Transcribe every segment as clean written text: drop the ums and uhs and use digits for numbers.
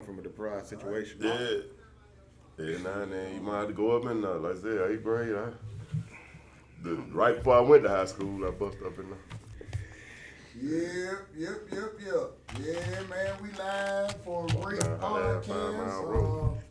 from a deprived situation. Yeah. Yeah, now and then you might have to go up in like I said, 8th grade. Right before I went to high school, I bust up in there. Yep. Yeah, man, we live for a great Down 5 Mile Road. podcast.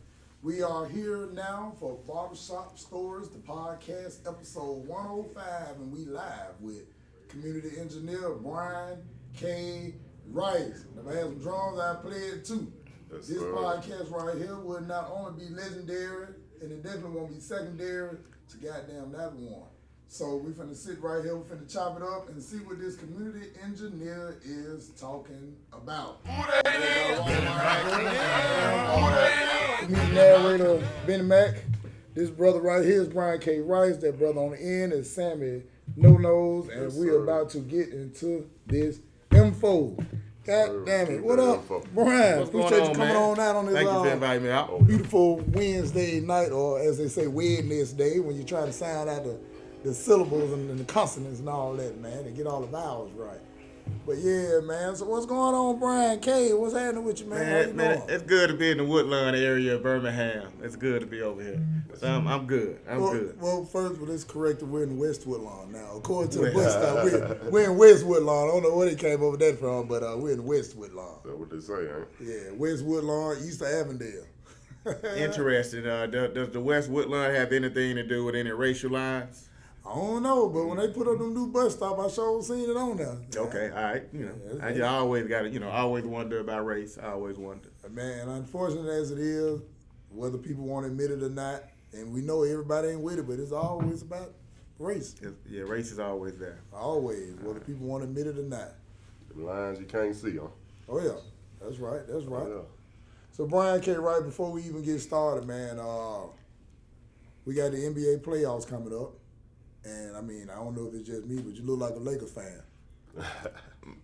We are here now for Barbershop Stories, the podcast, episode 105, and we live with community engineer Brian K. Rice. If I had some drums, I play it too. Yes, This sir. podcast right here would not only be legendary, and it definitely won't be secondary to goddamn that one. So we finna sit right here, we finna chop it up and see what this community engineer is talking about. Community narrator Benny Mac. This brother right here is Brian K. Rice. That brother on the end is Sammy No Nose, and Yes, we're sir. about to get into this info. God damn it. What up, Brian? What's going Appreciate you on, coming man? on out on this Thank you for inviting me out. beautiful Wednesday night, or as they say, Wednesday, when you try to sound out the syllables and the consonants and all that, man, and get all the vowels right. But yeah, man, so what's going on, Brian K? What's happening with you, man? How you Man, doing? it's good to be in the Woodlawn area of Birmingham. It's good to be over here. So I'm good. I'm good. Well, first, let's correct it. We're in West Woodlawn now. According to the West. bus stop, we're in West Woodlawn. I don't know where they came over that from, but we're in West Woodlawn. That's what they say, ain't it? Yeah, West Woodlawn, East Avondale. Interesting. Does the West Woodlawn have anything to do with any racial lines? I don't know, but when they put up them new bus stop, I sure seen it on there. Okay, all right. I just always got to, always wonder about race. I always wonder. Man, unfortunate as it is, whether people want to admit it or not, and we know everybody ain't with it, but it's always about race. Yeah, race is always there. Always, whether people want to admit it or not. Them lines you can't see, huh? Oh yeah, that's right. Yeah. So Brian K. Right, before we even get started, man, we got the NBA playoffs coming up. And I mean, I don't know if it's just me, but you look like a Lakers fan.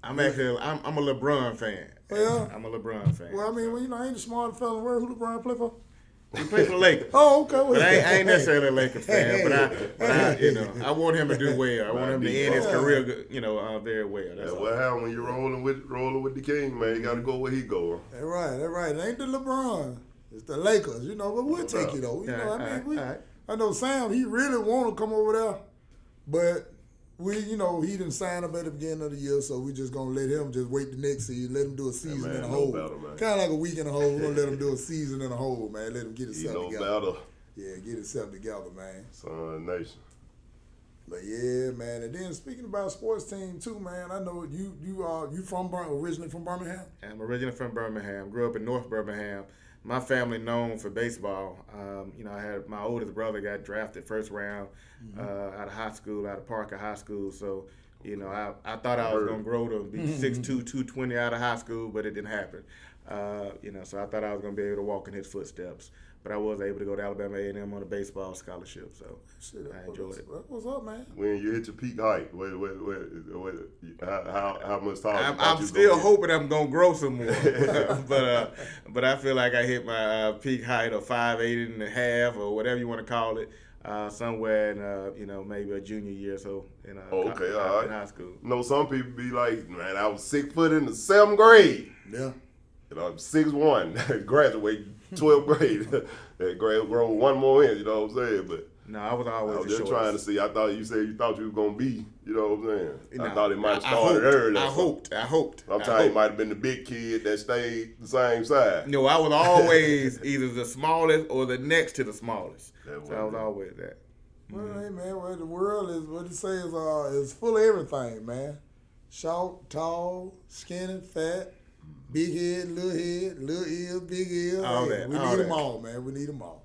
I'm a LeBron fan. Oh, yeah? I'm a LeBron fan. Well, I mean, I ain't the smartest fella in the world. Who LeBron play for? He played for the Lakers. Oh, okay. Well, But I ain't necessarily a Lakers fan, but I want him to do well. I want him to end his career, very well. That's That's all. what happens when you're rolling with the king, man. You got to go where he go. That's right. It ain't the LeBron. It's the Lakers, but we'll take you though. All right. I know Sam, he really want to come over there, but he didn't sign up at the beginning of the year, so we just gonna let him just wait the next season, let him do a season in a hole. Kind of like a week in a hole. We're gonna let him do a season in a hole, man. Let him get himself together. Better. Yeah, get himself together, man. Son of the nation. But yeah, man. And then speaking about sports team too, man. I know you originally from Birmingham. I'm originally from Birmingham. Grew up in North Birmingham. My family known for baseball. I had my oldest brother got drafted first round out of high school, out of Parker High School. So, I thought I was gonna grow to be 6'2", 220 out of high school, but it didn't happen. So I thought I was gonna be able to walk in his footsteps. But I was able to go to Alabama A&M on a baseball scholarship, so I enjoyed it. What's up, man? When you hit your peak height, how much taller? I'm still hoping I'm gonna grow some more, but I feel like I hit my peak height of 5'8" and a half or whatever you want to call it, somewhere in maybe a junior year or so in all right. in high school. Some people be like, man, I was 6 foot in the 7th grade. Yeah. I'm 6'1", graduate 12th grade. That grade grow one more inch, you know what I'm saying? But No, I was always I was the just shortest. trying to see. I thought you said you thought you was gonna be, you know what I'm saying? No, I thought it might have I started hoped. early. I hoped. Sometimes it might have been the big kid that stayed the same size. No, I was always either the smallest or the next to the smallest. So I was always that. Well, hey man, the world is what it says is full of everything, man. Short, tall, skinny, fat, big head, little ears, big ears. All Hey, that, we all need that. them all, man. We need them all.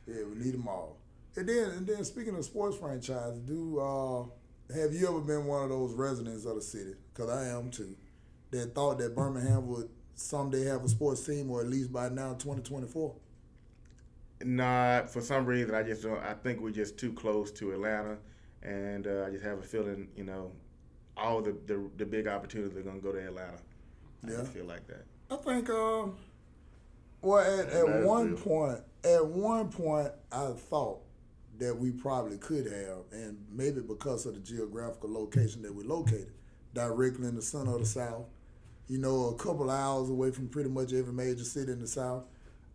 Yeah, we need them all. And then speaking of sports franchise, have you ever been one of those residents of the city? Because I am too. That thought that Birmingham would someday have a sports team, or at least by now 2024. Nah, for some reason I just don't. I think we're just too close to Atlanta, and I just have a feeling, all the big opportunities are gonna go to Atlanta. I just feel like that. I think at one point I thought that we probably could have, and maybe because of the geographical location that we're located, directly in the center of the South. a couple hours away from pretty much every major city in the South.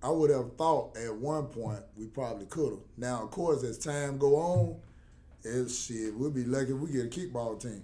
I would have thought at one point we probably could have. Now, of course, as time go on, we'll be lucky if we get a kickball team.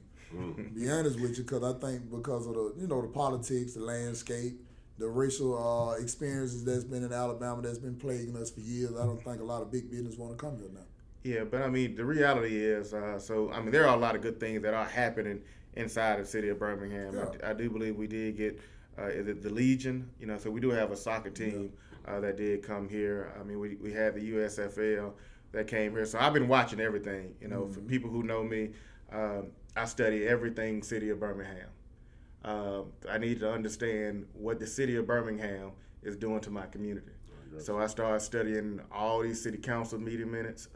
Be honest with you, because I think because of the politics, the landscape, the racial experiences that's been in Alabama that's been plaguing us for years, I don't think a lot of big business want to come here now. Yeah, but I mean, the reality is, there are a lot of good things that are happening inside the city of Birmingham. Yeah. I do believe we did get the Legion, so we do have a soccer team that did come here. I mean, we had the USFL that came here. So I've been watching everything, For people who know me, I study everything city of Birmingham. I need to understand what the city of Birmingham is doing to my community. So I started studying all these city council meeting minutes,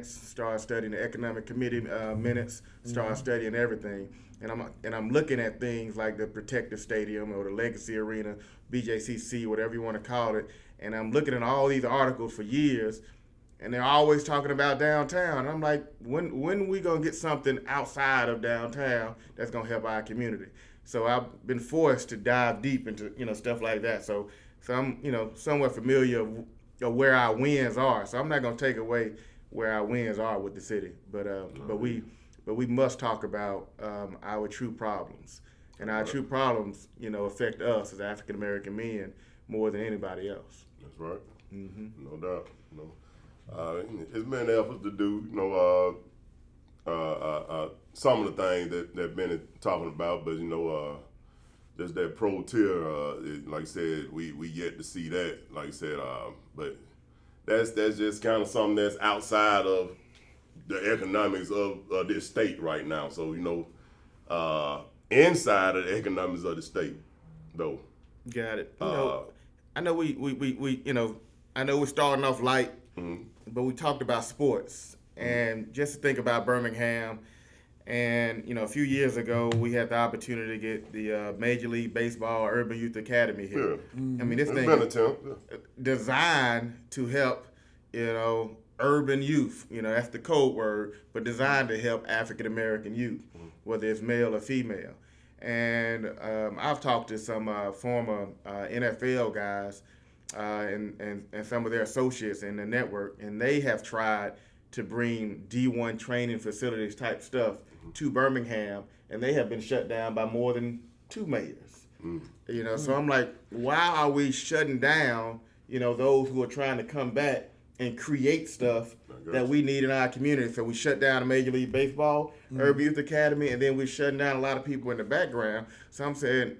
started studying the economic committee minutes, started studying everything. And I'm looking at things like the Protective Stadium or the Legacy Arena, BJCC, whatever you want to call it. And I'm looking at all these articles for years, and they're always talking about downtown. And I'm like, when are we going to get something outside of downtown that's going to help our community? So I've been forced to dive deep into, stuff like that. So I'm, somewhat familiar of where our wins are. So I'm not going to take away where our wins are with the city. But we must talk about our true problems. And our true problems, affect us as African American men more than anybody else. That's right. Mm-hmm. No doubt. It's been efforts to do, some of the things that been talking about, but just that pro tier, like I said, we yet to see that. Like I said, but that's just kind of something that's outside of the economics of this state right now. So inside of the economics of the state, though. Got it. I know I know we're starting off light, but we talked about sports, and just to think about Birmingham. And, a few years ago, we had the opportunity to get the Major League Baseball Urban Youth Academy here. Yeah. I mean, this thing is designed to help, urban youth. That's the code word, but designed to help African-American youth, whether it's male or female. And I've talked to some former NFL guys and some of their associates in the network, and they have tried to bring D1 training facilities type stuff to Birmingham, and they have been shut down by more than 2 mayors. So I'm like, why are we shutting down, those who are trying to come back and create stuff that we need in our community? So we shut down the Major League Baseball, Urban Youth Academy, and then we're shutting down a lot of people in the background. So I'm saying,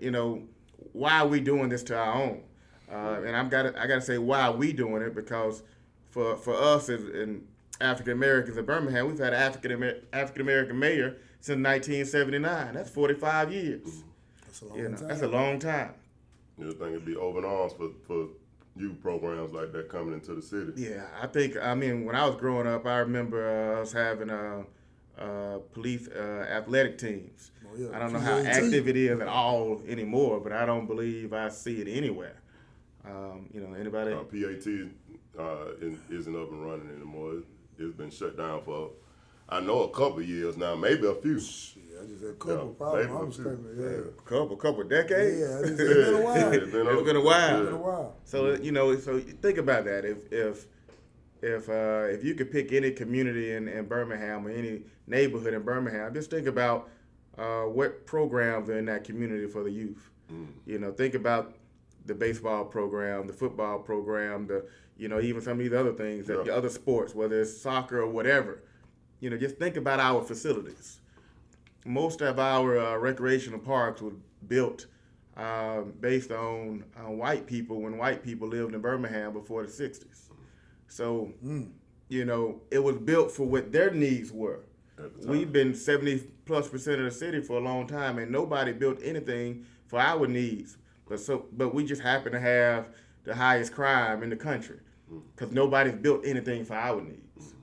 why are we doing this to our own? And I gotta say, why are we doing it? Because for us as in African Americans in Birmingham, we've had an African American mayor since 1979. That's 45 years. That's a long time. That's a long time. You think it'd be open arms for youth programs like that coming into the city? Yeah, when I was growing up, I remember us having police athletic teams. Oh, yeah. I don't know how active it is at all anymore, but I don't believe I see it anywhere. Anybody? PAT isn't up and running anymore. It's been shut down for, I know, a couple of years now, maybe a few. I just said a couple, probably. I'm Couple decades. Yeah, it's been a while. It's been a while. It's been a while. So so think about that. If you could pick any community in Birmingham or any neighborhood in Birmingham, just think about what programs are in that community for the youth. Think about the baseball program, the football program, even some of these other things, the other sports, whether it's soccer or whatever. Just think about our facilities. Most of our recreational parks were built based on white people when white people lived in Birmingham before the 60s. So, it was built for what their needs were. We've been 70+% of the city for a long time, and nobody built anything for our needs. But we just happen to have the highest crime in the country because nobody's built anything for our needs.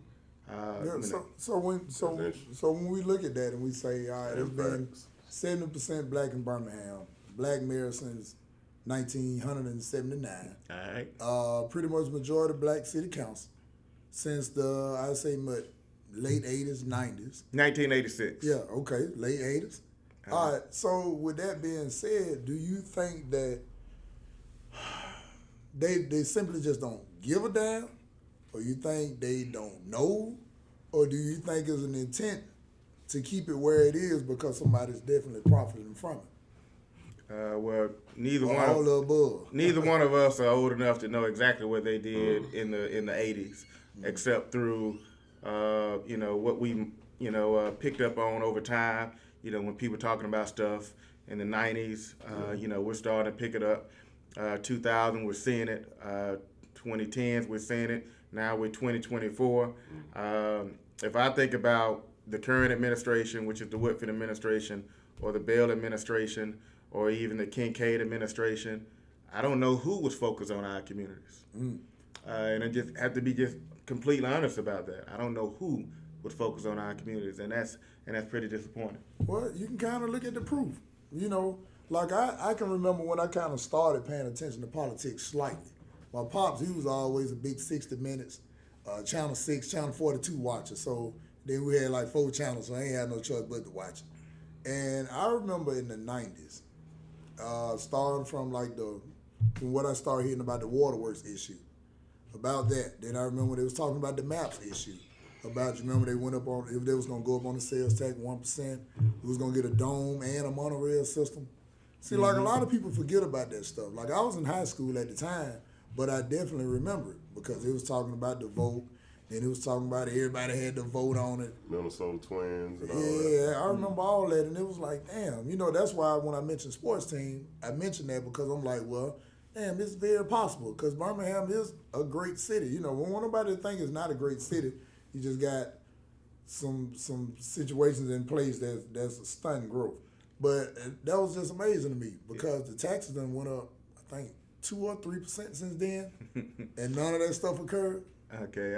So when we look at that and we say, all right, it's been 70% black in Birmingham, black mayor since 1979. All right. Pretty much majority black city council since late 80s, 90s. 1986. Yeah, okay, late 80s. All right. So with that being said, do you think that they simply just don't give a damn, or you think they don't know, or do you think it's an intent to keep it where it is because somebody's definitely profiting from it? Well, neither Or one all of the above. neither one of us are old enough to know exactly what they did in the '80s, except through what we picked up on over time. When people talking about stuff in the '90s, we're starting to pick it up. 2000, we're seeing it. 2010s, we're seeing it. Now we're 2024. If I think about the current administration, which is the Whitfield administration, or the Bell administration, or even the Kincaid administration, I don't know who was focused on our communities. And I just have to be just completely honest about that. I don't know who would focus on our communities, and that's pretty disappointing. Well, you can kind of look at the proof. Like I can remember when I kind of started paying attention to politics slightly. My pops, he was always a big 60 Minutes, Channel 6, Channel 42 watcher. So then we had like 4 channels, so I ain't had no choice but to watch it. And I remember in the 90s, starting from what I started hearing about the waterworks issue, about that. Then I remember when they was talking about the maps issue. You remember they went up on, if they was going to go up on the sales tax 1%, we was going to get a dome and a monorail system. See, like a lot of people forget about that stuff. Like I was in high school at the time, but I definitely remember it because it was talking about the vote, and it was talking about everybody had to vote on it. Minnesota Twins and all that. Yeah, I remember all that, and it was like, damn, that's why when I mentioned sports team, I mentioned that because I'm like, well, damn, it's very possible because Birmingham is a great city. When nobody think it's not a great city, you just got some situations in place that's a stunning growth. But that was just amazing to me because the taxes done went up, I think, 2 or 3% since then, and none of that stuff occurred. Okay,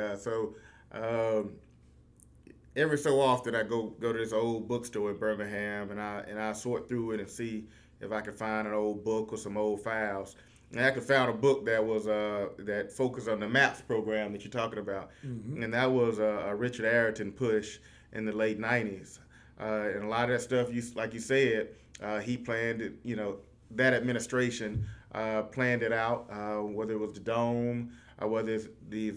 every so often I go to this old bookstore in Birmingham, and I sort through it and see if I can find an old book or some old files. And I found a book that was that focused on the MAPS program that you're talking about, and that was a Richard Arrington push in the late '90s. And a lot of that stuff, like you said, he planned it. That administration planned it out. Whether it was the dome, whether it's these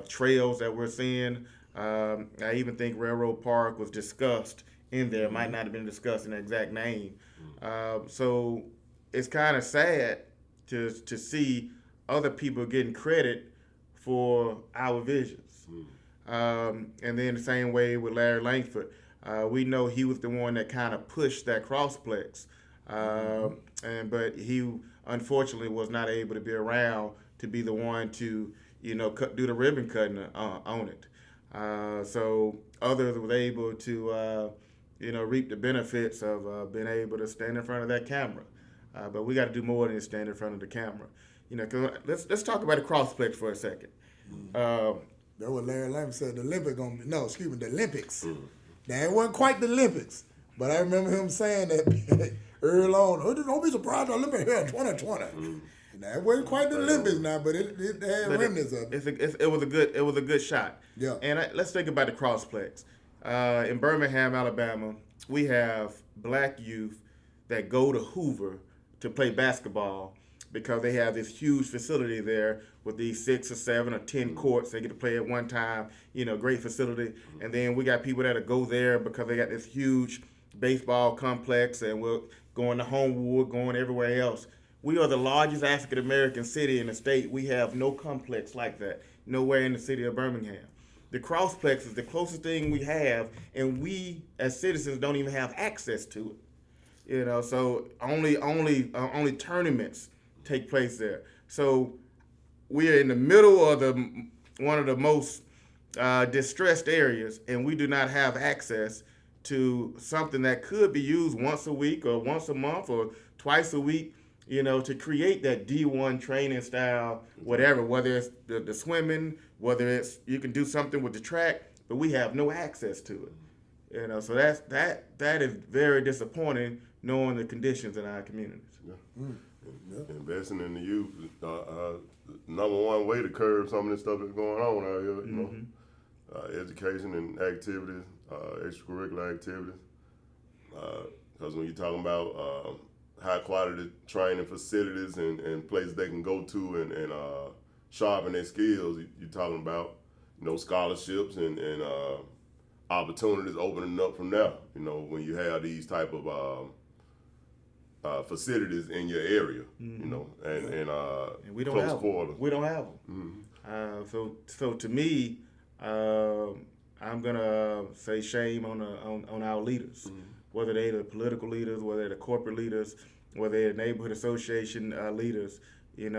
trails that we're seeing. I even think Railroad Park was discussed in there. It might not have been discussed in the exact name. So it's kind of sad to see other people getting credit for our visions. And then the same way with Larry Langford. We know he was the one that kind of pushed that crossplex, but he unfortunately was not able to be around to be the one to do the ribbon cutting on it. So others were able to reap the benefits of being able to stand in front of that camera. But we got to do more than stand in front of the camera. 'Cause let's talk about the crossplex for a second. That's what Larry Langford said. The Olympics. Now, it wasn't quite the Olympics, but I remember him saying that early on. Oh, don't be surprised the Olympics here in 2020. Now, it wasn't quite the Olympics now, but it had remnants of it. It was a good shot. Yeah. And let's think about the crossplex. In Birmingham, Alabama, we have black youth that go to Hoover to play basketball because they have this huge facility there with these 6 or 7 or 10 courts. They get to play at one time, great facility. And then we got people that go there because they got this huge baseball complex, and we're going to Homewood, going everywhere else. We are the largest African-American city in the state. We have no complex like that, nowhere in the city of Birmingham. The crossplex is the closest thing we have, and we as citizens don't even have access to it. So only tournaments take place there. So we are in the middle of one of the most distressed areas, and we do not have access to something that could be used once a week or once a month or twice a week, to create that D1 training style, whatever, whether it's the swimming, whether it's you can do something with the track, but we have no access to it. So that is very disappointing, knowing the conditions in our communities. Yeah. Investing in the youth, number one way to curb some of this stuff that's going on out here. Education and activities, extracurricular activities. Because when you're talking about high quality training facilities and places they can go to and sharpen their skills, you're talking about, scholarships and opportunities opening up from there. When you have these type of facilities in your area, and we don't close have quarters. them. We don't have them. So to me, I'm gonna say shame on our leaders, whether they're the political leaders, whether they're the corporate leaders, whether they're neighborhood association leaders.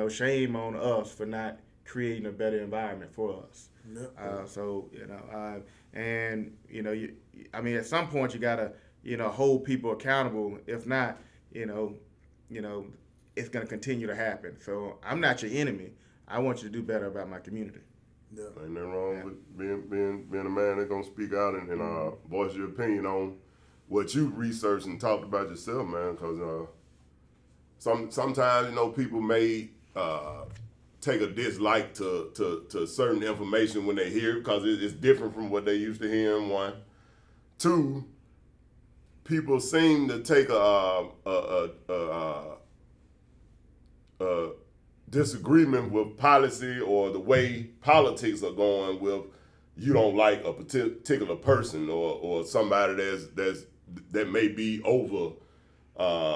Shame on us for not creating a better environment for us. Yep. At some point you gotta, hold people accountable. If not, it's gonna continue to happen. So I'm not your enemy. I want you to do better about my community. Yeah. Ain't nothing wrong with being a man that's gonna speak out and voice your opinion on what you researched and talked about yourself, man. Because sometimes people may take a dislike to certain information when they hear it because it's different from what they used to hearing. One, two, people seem to take a disagreement with policy or the way politics are going with you don't like a particular person or somebody that may be over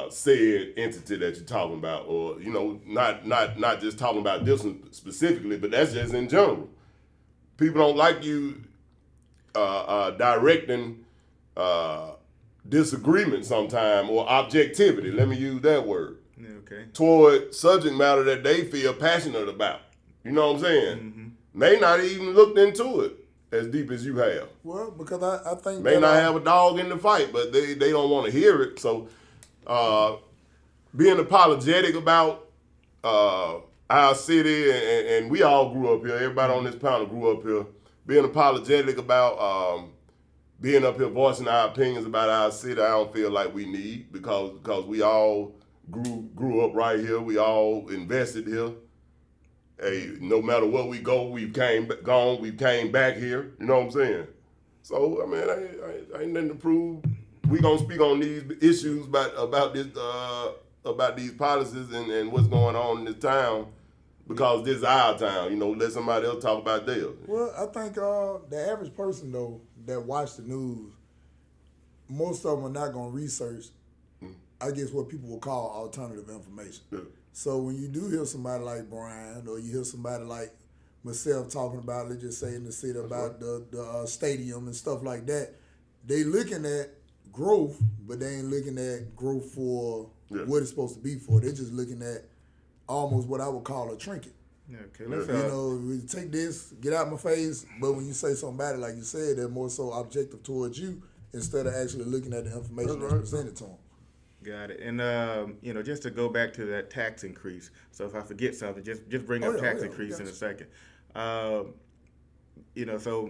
said entity that you're talking about, or not just talking about this one specifically, but that's just in general. People don't like you directing disagreement sometime or objectivity. Let me use that word. Okay. Toward subject matter that they feel passionate about. You know what I'm saying? Mm-hmm. May not even looked into it as deep as you have. Well, because I think May not have a dog in the fight, but they don't want to hear it. So being apologetic about our city, and we all grew up here. Everybody on this panel grew up here. Being apologetic about being up here voicing our opinions about our city, I don't feel like we need because we all grew up right here. We all invested here. Hey, no matter where we go, we've came back here. You know what I'm saying? So I ain't nothing to prove. We gonna speak on these issues about these policies and what's going on in this town because this is our town. Let somebody else talk about theirs. Well, I think the average person though that watch the news, most of them are not gonna research. I guess what people will call alternative information. Yeah. So when you do hear somebody like Brian or you hear somebody like myself talking about, let's just say in the city about the stadium and stuff like that, they looking at growth, but they ain't looking at growth for what it's supposed to be for. They're just looking at almost what I would call a trinket. Okay. We take this, get out my face, but when you say something about it, like you said, they're more so objective towards you instead of actually looking at the information that's presented to them. Got it. And just to go back to that tax increase. So if I forget something, just bring up tax increase in a second. So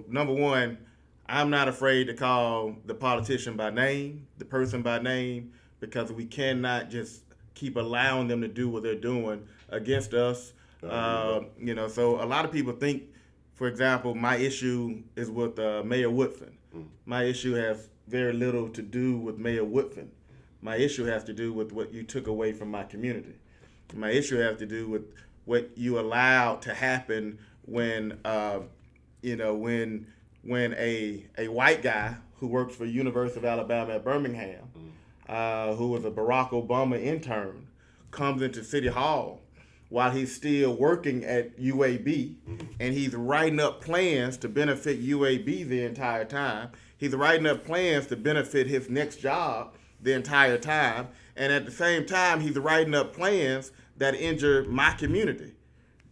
number one, I'm not afraid to call the politician by name, the person by name, because we cannot just keep allowing them to do what they're doing against us. So a lot of people think, for example, my issue is with Mayor Woodfin. My issue has very little to do with Mayor Woodfin. My issue has to do with what you took away from my community. My issue has to do with what you allowed to happen when a white guy who works for University of Alabama at Birmingham, who was a Barack Obama intern, comes into City Hall while he's still working at UAB, and he's writing up plans to benefit UAB the entire time. He's writing up plans to benefit his next job the entire time, and at the same time he's writing up plans that injure my community,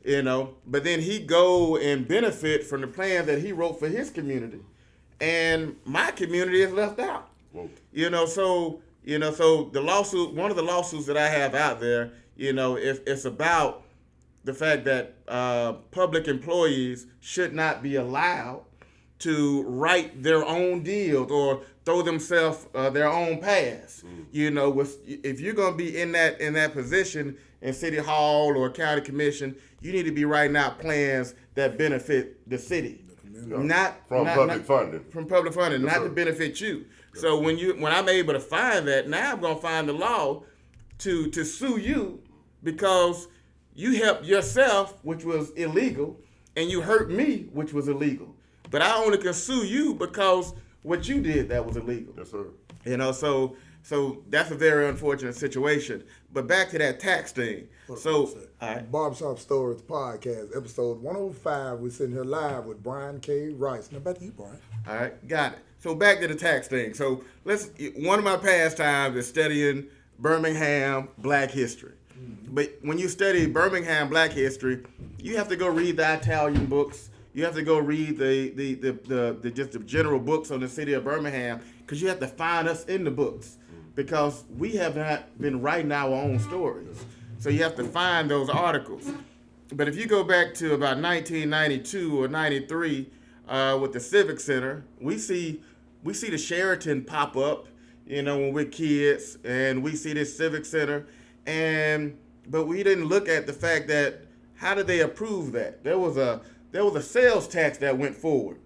but then he go and benefit from the plans that he wrote for his community, and my community is left out. Whoa. So the lawsuit, one of the lawsuits that I have out there, it's about the fact that public employees should not be allowed to write their own deals or throw themselves their own pass. If you're gonna be in that position in City Hall or County Commission, you need to be writing out plans that benefit the city, from public funding. From public funding, Yes, not sir. to benefit you. So when I'm able to find that, now I'm gonna find the law to sue you because you helped yourself, which was illegal, and you hurt me, which was illegal. But I only can sue you because what you did that was illegal. Yes, sir. So that's a very unfortunate situation. But back to that tax thing. So, all right. Barbershop Stories Podcast, episode 105. We're sitting here live with Brian K. Rice. Now back to you, Brian. All right, got it. So back to the tax thing. So one of my pastimes is studying Birmingham Black history. Mm-hmm. But when you study Birmingham Black history, you have to go read the Italian books. You have to go read the just the general books on the city of Birmingham because you have to find us in the books because we have not been writing our own stories. So you have to find those articles. But if you go back to about 1992 or 93 with the Civic Center, we see the Sheraton pop up, when we're kids, and we see this Civic Center, but we didn't look at the fact that how did they approve that? There was a sales tax that went forward,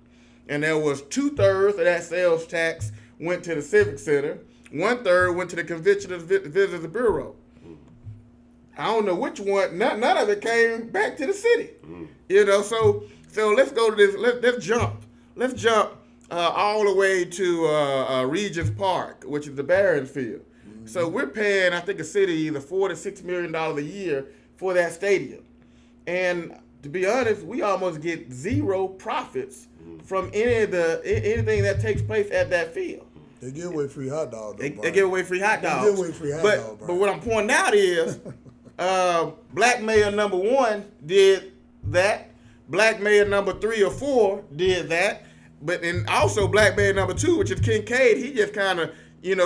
and there was 2/3 of that sales tax went to the Civic Center, 1/3 went to the Convention and Visitors Bureau. I don't know which one. None of it came back to the city. So let's go to this. Let's jump. Let's jump all the way to Regents Park, which is the Barons Field. Mm-hmm. So we're paying, I think, a city either $4 to $6 million a year for that stadium, and to be honest, we almost get zero profits from anything that takes place at that field. They give away free hot dogs. They give away free hot dogs. They give away free hot dogs. But what I'm pointing out is, Black Mayor number 1 did that. Black Mayor number 3 or 4 did that. But and also Black Mayor number 2, which is Kincaid, he just kind of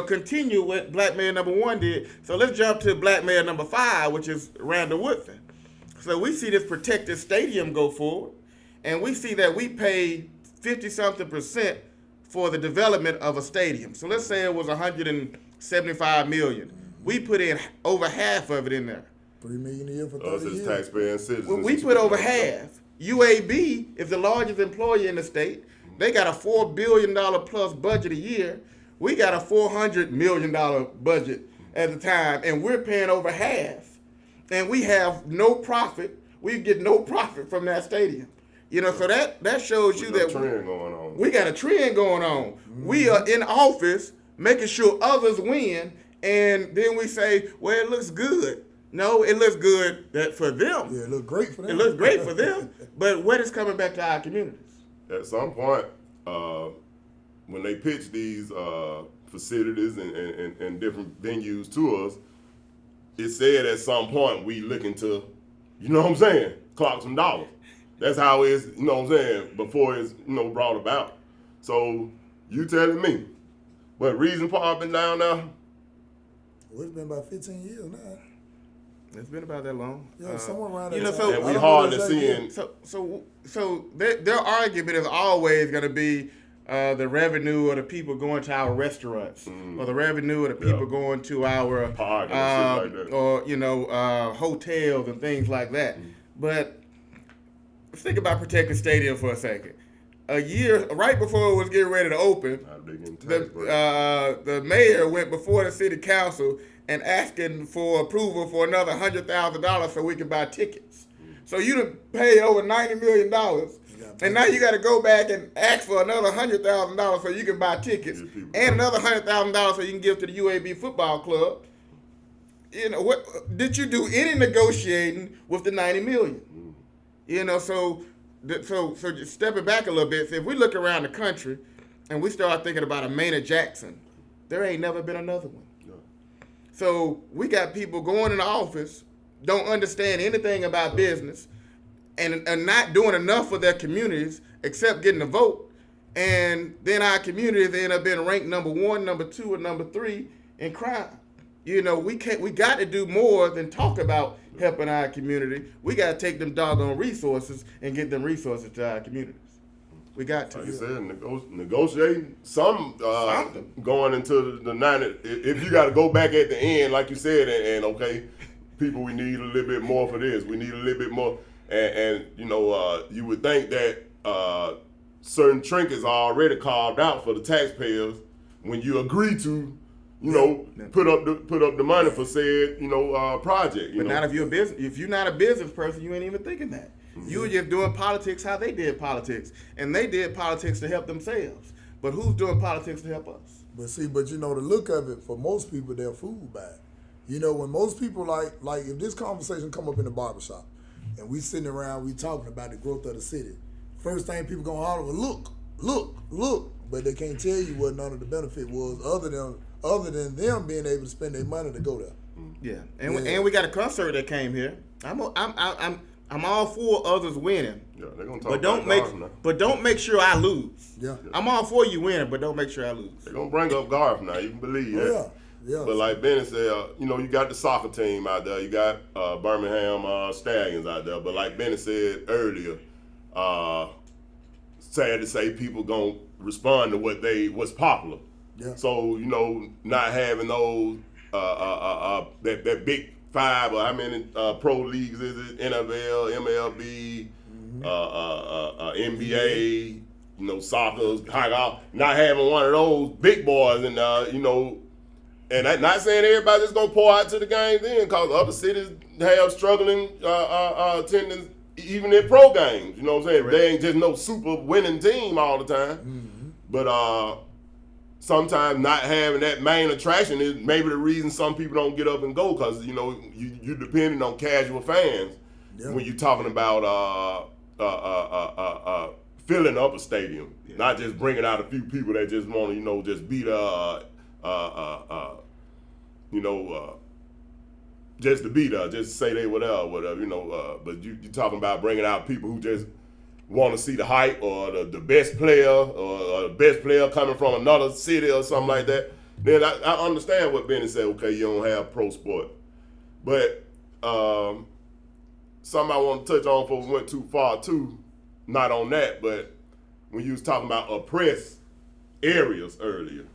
continue what Black Mayor number 1 did. So let's jump to Black Mayor number 5, which is Randall Woodfin. So we see this protected stadium go forward, and we see that we pay 50-something% for the development of a stadium. So let's say it was $175 million. We put in over half of it in there. $3 million a year for 30 years. Taxpayer and citizens. We put over half. UAB is the largest employer in the state. They got a $4 billion plus budget a year. We got a $400 million budget at the time, and we're paying over half. And we have no profit. We get no profit from that stadium. So that shows you that we got a trend going on. Mm-hmm. We are in office making sure others win, and then we say, well, it looks good. No, it looks good for them. Yeah, it looks great for them. It looks great for them, but what is coming back to our communities? At some point, when they pitch these facilities and different venues to us, it said at some point we looking to, clock some dollars. That's how it is, before it's, brought about. So you telling me, but Regent Park been down now? Well, it's been about 15 years now. It's been about that long. Yeah, somewhere around that time. And we hardly seeing. So their argument is always going to be the revenue of the people going to our restaurants, or the revenue of the people going to our park and shit like that. or hotels and things like that. But let's think about protecting stadium for a second. A year right before it was getting ready to open, the mayor went before the city council and asking for approval for another $100,000 so we could buy tickets. So you done paid over $90 million, and now you got to go back and ask for another $100,000 so you can buy tickets, and another $100,000 so you can give to the UAB football club. What did you do any negotiating with the $90 million? So just stepping back a little bit, so if we look around the country and we start thinking about a Maynard Jackson, there ain't never been another one. So we got people going in the office, don't understand anything about business, and not doing enough for their communities except getting a vote. And then our communities end up being ranked number 1, number 2, and number 3 in crime. We got to do more than talk about helping our community. We got to take them doggone resources and get them resources to our communities. We got to. Like you said, negotiating something going into the 90s. If you got to go back at the end, like you said, and okay, people, we need a little bit more for this. We need a little bit more. And you would think that certain trinkets are already carved out for the taxpayers when you agree to, you know, put up the money for said, you know, project. But not if you're a business. If you're not a business person, you ain't even thinking that. You were just doing politics how they did politics, and they did politics to help themselves. But who's doing politics to help us? But see, you know, the look of it, for most people, they're fooled by it. You know, when most people like if this conversation come up in the barbershop and we sitting around, we talking about the growth of the city, first thing people gonna holler, look, but they can't tell you what none of the benefit was other than them being able to spend their money to go there. Yeah, and we got a concert that came here. I'm all for others winning. Yeah, they're gonna talk about golf now. But don't make sure I lose. Yeah. I'm all for you winning, but don't make sure I lose. They're gonna bring up golf now. You can believe that. Yeah. But like Benny said, you know, you got the soccer team out there. You got Birmingham Stallions out there. But like Benny said earlier, sad to say, people gonna respond to what's popular. Yeah. So, you know, not having those that big five, or how many pro leagues is it? NFL, MLB, NBA, you know, soccer, high golf. Not having one of those big boys, and you know. And I'm not saying everybody's just gonna pour out to the game then, because other cities have struggling attendance even in pro games. You know what I'm saying? Right. They ain't just no super winning team all the time. Mm-hmm. But sometimes not having that main attraction is maybe the reason some people don't get up and go, because you know you're depending on casual fans when you're talking about filling up a stadium, not just bringing out a few people that just want to, you know, just beat just to be there, just to say they whatever, you know. But you talking about bringing out people who just want to see the hype, or the best player, or the best player coming from another city or something like that. Then I understand what Benny said. Okay, you don't have pro sport, but something I want to touch on before we went too far too. Not on that, but when you was talking about oppressed areas earlier.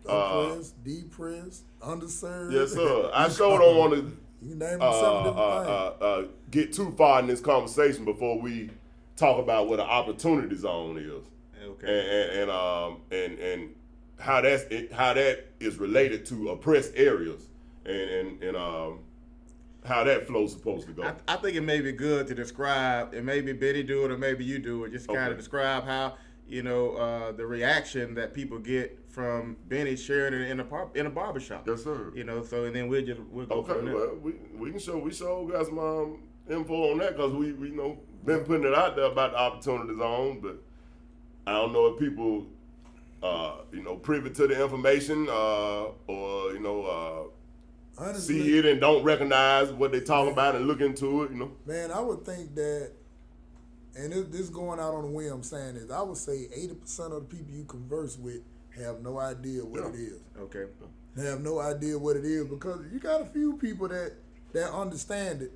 Oppressed, depressed, underserved. Yes, sir. I sure don't want to you name them 7 different things. Get too far in this conversation before we talk about what an opportunity zone is. Okay. And how that is related to oppressed areas, and how that flow's supposed to go. I think it may be good to describe, and maybe Betty do it or maybe you do it, just kind of describe how, you know, the reaction that people get from Benny sharing it in a barbershop. Yes, sir. You know, so and then we'll go Okay, from there. well, we sure got some info on that, because we you know been putting it out there about the opportunity zone, but I don't know if people you know, privy to the information, or you know Honestly, see it and don't recognize what they talking about and look into it, you know. man, I would think that, and this going out on a whim saying this, I would say 80% of the people you converse with have no idea what it is. Okay. They have no idea what it is, because you got a few people that understand it,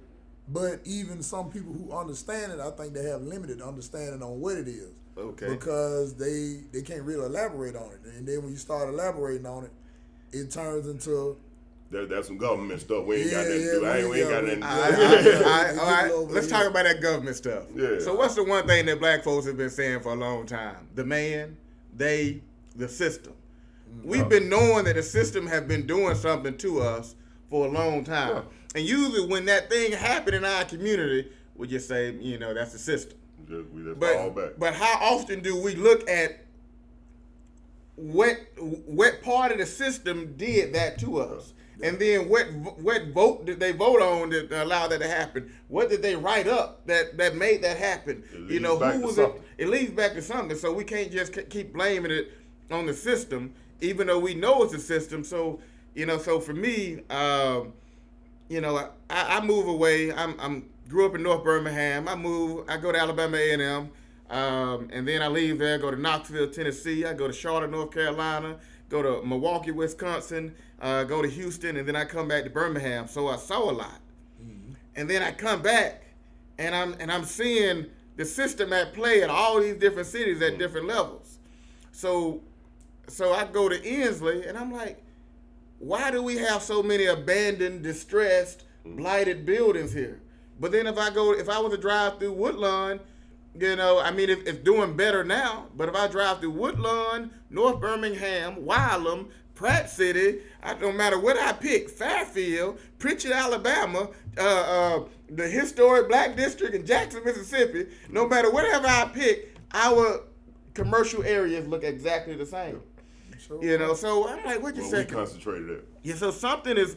but even some people who understand it, I think they have limited understanding on what it is. Okay. Because they can't really elaborate on it. And then when you start elaborating on it, it turns into... That's some government stuff. We ain't got nothing to do. We ain't got nothing to do. All right. Let's talk about that government stuff. Yeah. So what's the one thing that black folks have been saying for a long time? The man, they, the system. We've been knowing that the system have been doing something to us for a long time. Yeah. And usually when that thing happened in our community, we just say, you know, that's the system. We just fall back. But how often do we look at what part of the system did that to us? And then what vote did they vote on to allow that to happen? What did they write up that made that happen? You know, who was it? It leads back to something. So we can't just keep blaming it on the system, even though we know it's a system. So, you know, so for me, you know, I move away. I'm grew up in North Birmingham. I go to Alabama A&M, and then I leave there, go to Knoxville, Tennessee. I go to Charlotte, North Carolina. Go to Milwaukee, Wisconsin, go to Houston, and then I come back to Birmingham. So I saw a lot. Mm-hmm. And then I come back, and I'm seeing the system at play at all these different cities at different levels. So I go to Inslee, and I'm like, why do we have so many abandoned, distressed, blighted buildings here? But then if I was to drive through Woodlawn, You know, I mean, it's doing better now. But if I drive through Woodlawn, North Birmingham, Wylam, Pratt City, no matter what I pick, Fairfield, Pritchard, Alabama, the historic Black District in Jackson, Mississippi, no matter whatever I pick, our commercial areas look exactly the same. You know, so I'm like, what you say? We concentrated it. Yeah, so something has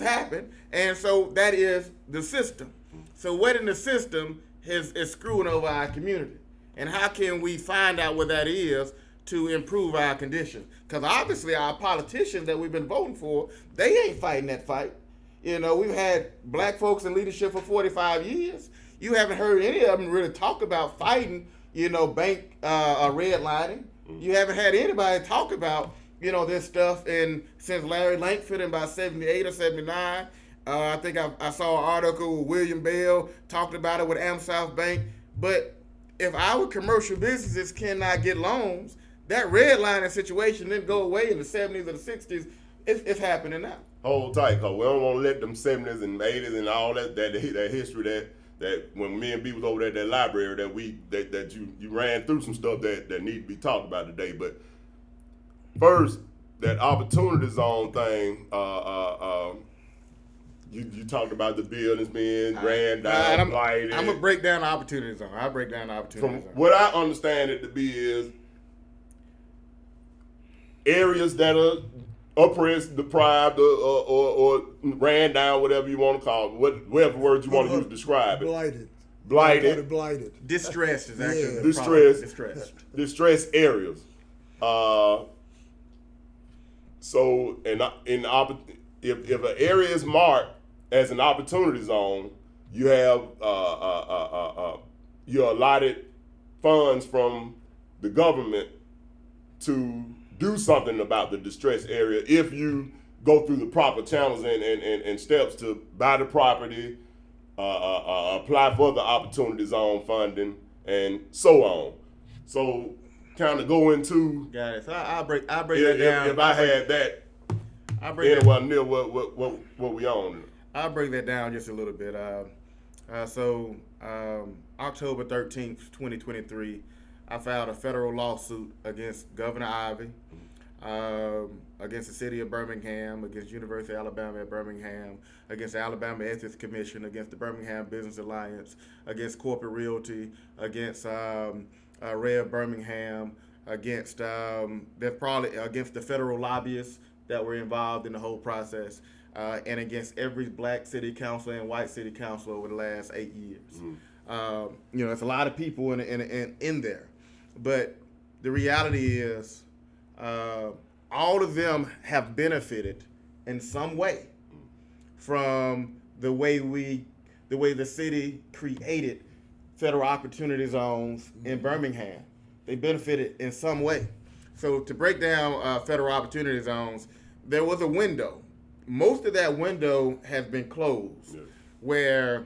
happened, and so that is the system. So what in the system is screwing over our community, and how can we find out what that is to improve our conditions? Because obviously our politicians that we've been voting for, they ain't fighting that fight. You know, we've had black folks in leadership for 45 years. You haven't heard any of them really talk about fighting, you know, bank redlining. You haven't had anybody talk about, you know, this stuff since Larry Langford in about 78 or 79. I think I saw an article with William Bell talking about it with AmSouth Bank. But if our commercial businesses cannot get loans, that redlining situation didn't go away in the 70s or the 60s. It's happening now. Hold tight, cause we don't want to let them 70s and 80s and all that history that when me and B was over there at that library that you ran through some stuff that need to be talked about today. But first, that opportunity zone thing, you talked about the buildings being ran down, blighted. I'm gonna break down the opportunity zone. I'll break down the opportunity zone. What I understand it to be is areas that are oppressed, deprived, or ran down, whatever you want to call it, whatever words you want to use to describe it. Blighted. Distressed is actually distressed areas. So, if an area is marked as an opportunity zone, you have your allotted funds from the government to do something about the distressed area if you go through the proper channels and steps to buy the property, apply for the opportunity zone funding, and so on. So kind of go into. Got it. So I'll break that down. If I had that, anywhere near what we own. I'll break that down just a little bit. So October 13th, 2023, I filed a federal lawsuit against Governor Ivey, against the city of Birmingham, against University of Alabama at Birmingham, against the Alabama Ethics Commission, against the Birmingham Business Alliance, against Corporate Realty, against Rev Birmingham, against against the federal lobbyists that were involved in the whole process, and against every black city councilor and white city councilor over the last 8 years. You know, there's a lot of people in there, but the reality is, all of them have benefited in some way from the way the city created federal opportunity zones in Birmingham. They benefited in some way. So to break down federal opportunity zones, there was a window. Most of that window has been closed. Yeah.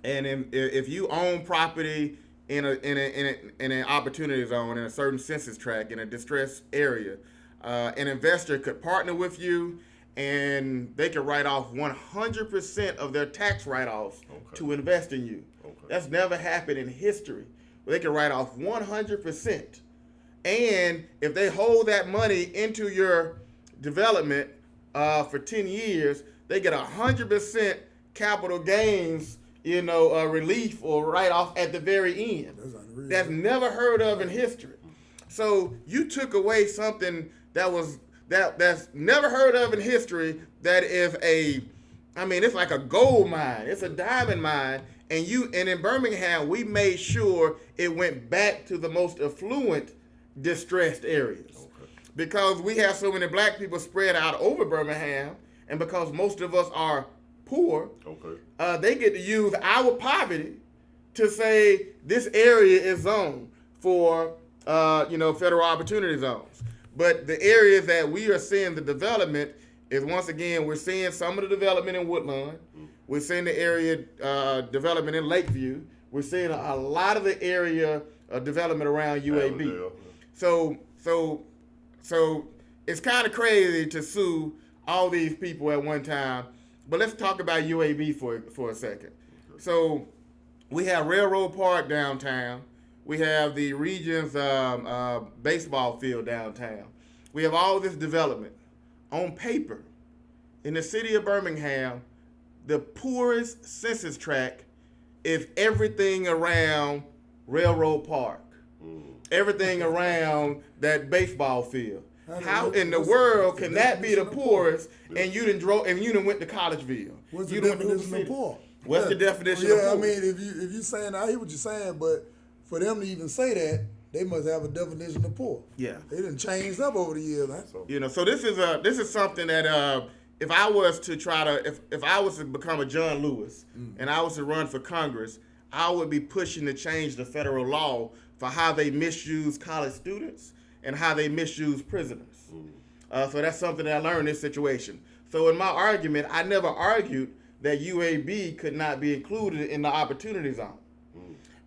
If you own property in an opportunity zone in a certain census tract in a distressed area, an investor could partner with you, and they could write off 100% of their tax write-offs to invest in you. That's never happened in history. They can write off 100%, and if they hold that money into your development for 10 years, they get 100% capital gains, relief or write-off at the very end. That's never heard of in history. So you took away something that's never heard of in history. That is it's like a gold mine. It's a diamond mine. And in Birmingham, we made sure it went back to the most affluent, distressed areas. Because we have so many black people spread out over Birmingham, and because most of us are poor, they get to use our poverty to say this area is zoned for federal opportunity zones. But the areas that we are seeing the development is, once again, we're seeing some of the development in Woodlawn. We're seeing the area development in Lakeview. We're seeing a lot of the area development around UAB. So it's kind of crazy to sue all these people at one time. But let's talk about UAB for a second. So We have Railroad Park downtown. We have the Regions baseball field downtown. We have all this development. On paper, in the city of Birmingham, the poorest census tract is everything around Railroad Park, everything around that baseball field. How in the world can that be the poorest? And you done went to Collegeville. What's you the done went to definition of poor? What's the definition of poor? I mean, if you saying, I hear what you're saying, but for them to even say that, they must have a definition of poor. Yeah, they done changed up over the years, man. So this is something that if I was to if I was to become a John Lewis and I was to run for Congress, I would be pushing to change the federal law for how they misuse college students and how they misuse prisoners. So that's something that I learned in this situation. So in my argument, I never argued that UAB could not be included in the opportunity zone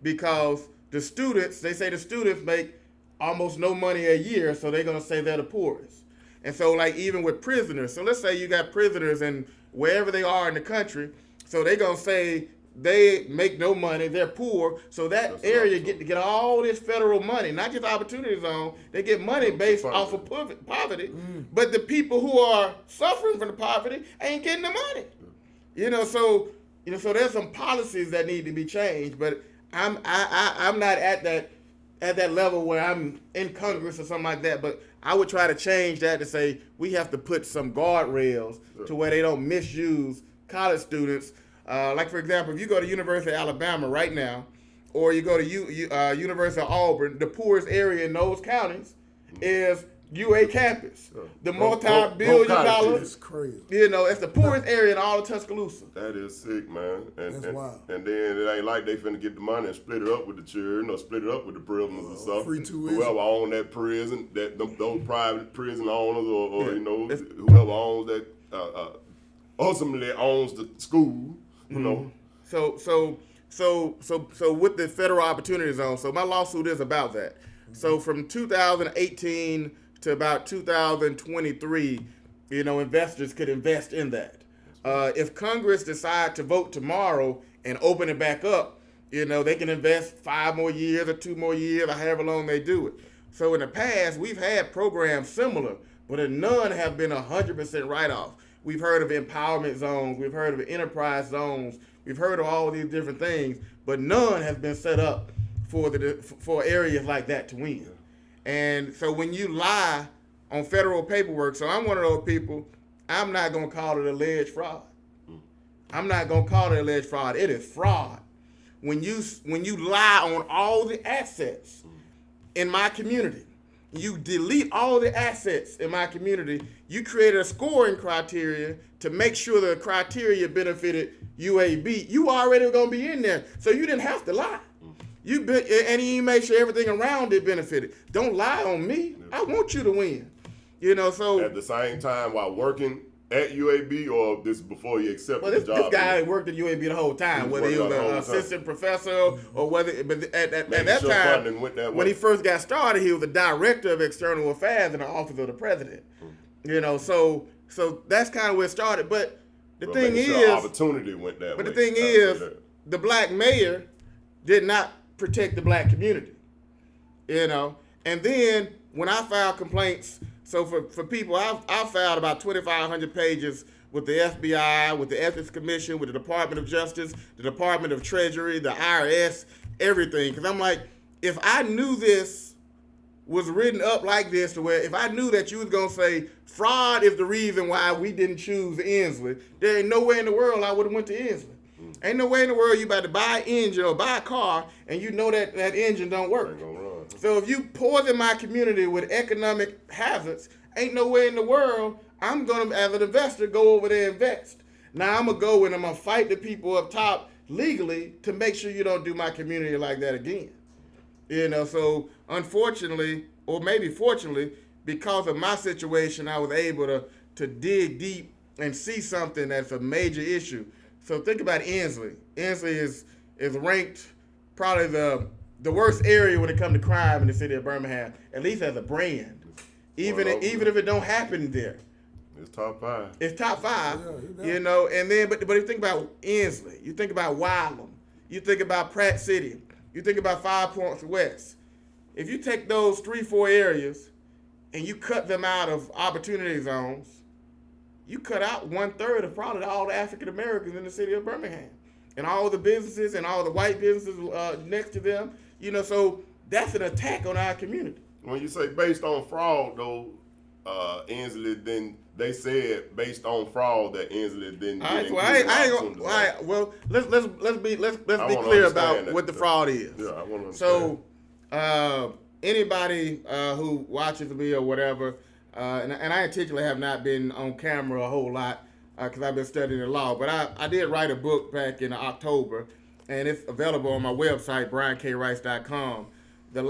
because they say the students make almost no money a year, so they're going to say they're the poorest. And so like even with prisoners, so let's say you got prisoners in wherever they are in the country, so they're going to say they make no money, they're poor, so that area get all this federal money, not just opportunity zone, they get money based off of poverty, but the people who are suffering from the poverty ain't getting the money. So there's some policies that need to be changed, but I'm not at that level where I'm in Congress or something like that, but I would try to change that to say we have to put some guardrails to where they don't misuse college students. Like, for example, if you go to University of Alabama right now, or you go to University of Auburn, the poorest area in those counties is UA campus. The multi-billion-dollar, it's crazy. It's the poorest area in all of Tuscaloosa. That is sick, man. That's wild. And then it ain't like they finna get the money and split it up with the children or split it up with the prisoners or something. Free tuition. Whoever own that prison, those private prison owners or whoever owns that ultimately owns the school. So with the federal opportunity zone, so my lawsuit is about that. So from 2018 to about 2023, investors could invest in that. If Congress decide to vote tomorrow and open it back up, they can invest 5 more years or 2 more years or however long they do it. So in the past, we've had programs similar, but none have been 100% write-off. We've heard of empowerment zones. We've heard of enterprise zones. We've heard of all these different things, but none has been set up for areas like that to win. And so when you lie on federal paperwork, so I'm one of those people, I'm not going to call it alleged fraud. I'm not going to call it alleged fraud. It is fraud. When you lie on all the assets in my community, you delete all the assets in my community, you created a scoring criteria to make sure the criteria benefited UAB, you already going to be in there. So you didn't have to lie. And you made sure everything around it benefited. Don't lie on me. I want you to win. So at the same time while working at UAB, or this before you accepted the job? This guy worked at UAB the whole time, whether he was an assistant professor or whether. But at that time, when he first got started, he was the director of external affairs in the office of the president. So that's kind of where it started. But the thing is, opportunity went that way. But the thing is, the black mayor did not protect the black community. And then when I filed complaints. So for people, I've filed about 2,500 pages with the FBI, with the Ethics Commission, with the Department of Justice, the Department of Treasury, the IRS, everything. Because I'm like, if I knew this was written up like this, to where if I knew that you was going to say fraud is the reason why we didn't choose Inslee, there ain't no way in the world I would have went to Inslee. Ain't no way in the world you about to buy an engine or buy a car and you know that engine don't work. So if you poison my community with economic hazards, ain't no way in the world I'm going to, as an investor, go over there and invest. Now I'm going to go and I'm going to fight the people up top legally to make sure you don't do my community like that again. So unfortunately, or maybe fortunately, because of my situation, I was able to dig deep and see something that's a major issue. So think about Inslee. Inslee is ranked probably the worst area when it comes to crime in the city of Birmingham, at least as a brand. Even if it don't happen there. It's top 5. It's top 5, and then but if you think about Inslee, you think about Wylam, You think about Pratt City. You think about 5 Points West. If you take those 3-4 areas and you cut them out of opportunity zones, you cut out 1/3 of probably all the African Americans in the city of Birmingham, and all the businesses and all the white businesses next to them. So that's an attack on our community. When you say based on fraud, though, Inslee, then they said based on fraud that Inslee didn't. All right, well, let's be clear about what the fraud is. Yeah, I want to understand. So, anybody who watches me or whatever, and I intentionally have not been on camera a whole lot because I've been studying the law, but I did write a book back in October, and it's available on my website, briancrice.com. The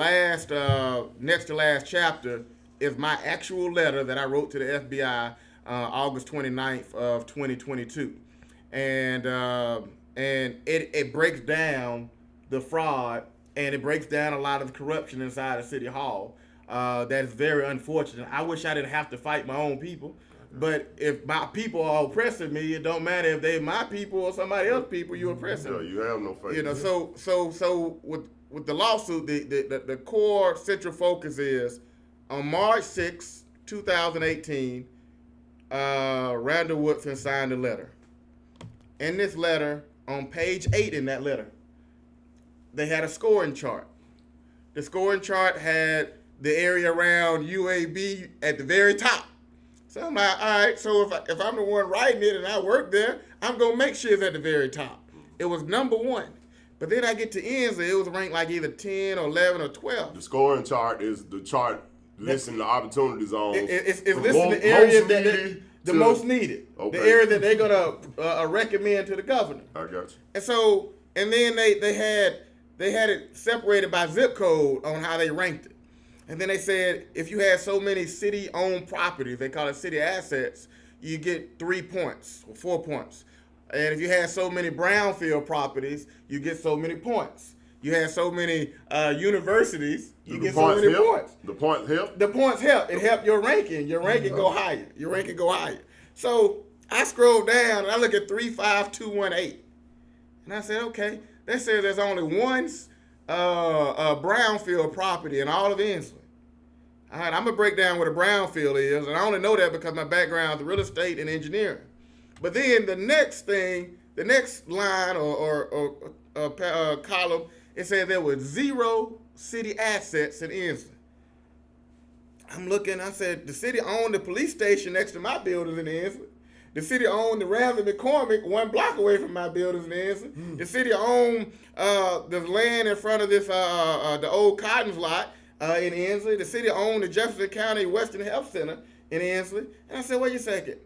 next to last chapter is my actual letter that I wrote to the FBI August 29th of 2022. And it breaks down the fraud, and it breaks down a lot of the corruption inside of City Hall. That is very unfortunate. I wish I didn't have to fight my own people. But if my people are oppressing me, it don't matter if they're my people or somebody else's people, you're oppressing me. You have no faith. So with the lawsuit, the core central focus is on March 6, 2018, Randall Woodson signed a letter. In this letter, on page 8 in that letter, they had a scoring chart. The scoring chart had the area around UAB at the very top. So I'm like, all right, so if I'm the one writing it and I work there, I'm going to make sure it's at the very top. It was number 1. But then I get to Inslee, it was ranked like either 10 or 11 or 12. The scoring chart is the chart listing the opportunity zones. It's listing the areas that the most needed. Okay. The area that they're going to recommend to the governor. I got you. And then they had it separated by zip code on how they ranked it. And then they said if you had so many city-owned properties, they call it city assets, you get 3 points or 4 points. And if you had so many brownfield properties, you get so many points. You had so many universities, you get so many points. The points help? The points help. It helped your ranking. Your ranking go higher. Your ranking go higher. So I scroll down and I look at 35218. And I said, okay, that says there's only one brownfield property in all of Inslee. All right, I'm going to break down what a brownfield is, and I only know that because my background is real estate and engineering. But then the next line or column, it said there were 0 city assets in Inslee. I'm looking, I said, the city owned the police station next to my buildings in Inslee. The city owned the Ramsey McCormick 1 block away from my buildings in Inslee. The city owned the land in front of this the old Cottons lot in Inslee. The city owned the Jefferson County Western Health Center in Inslee. And I said, wait a second.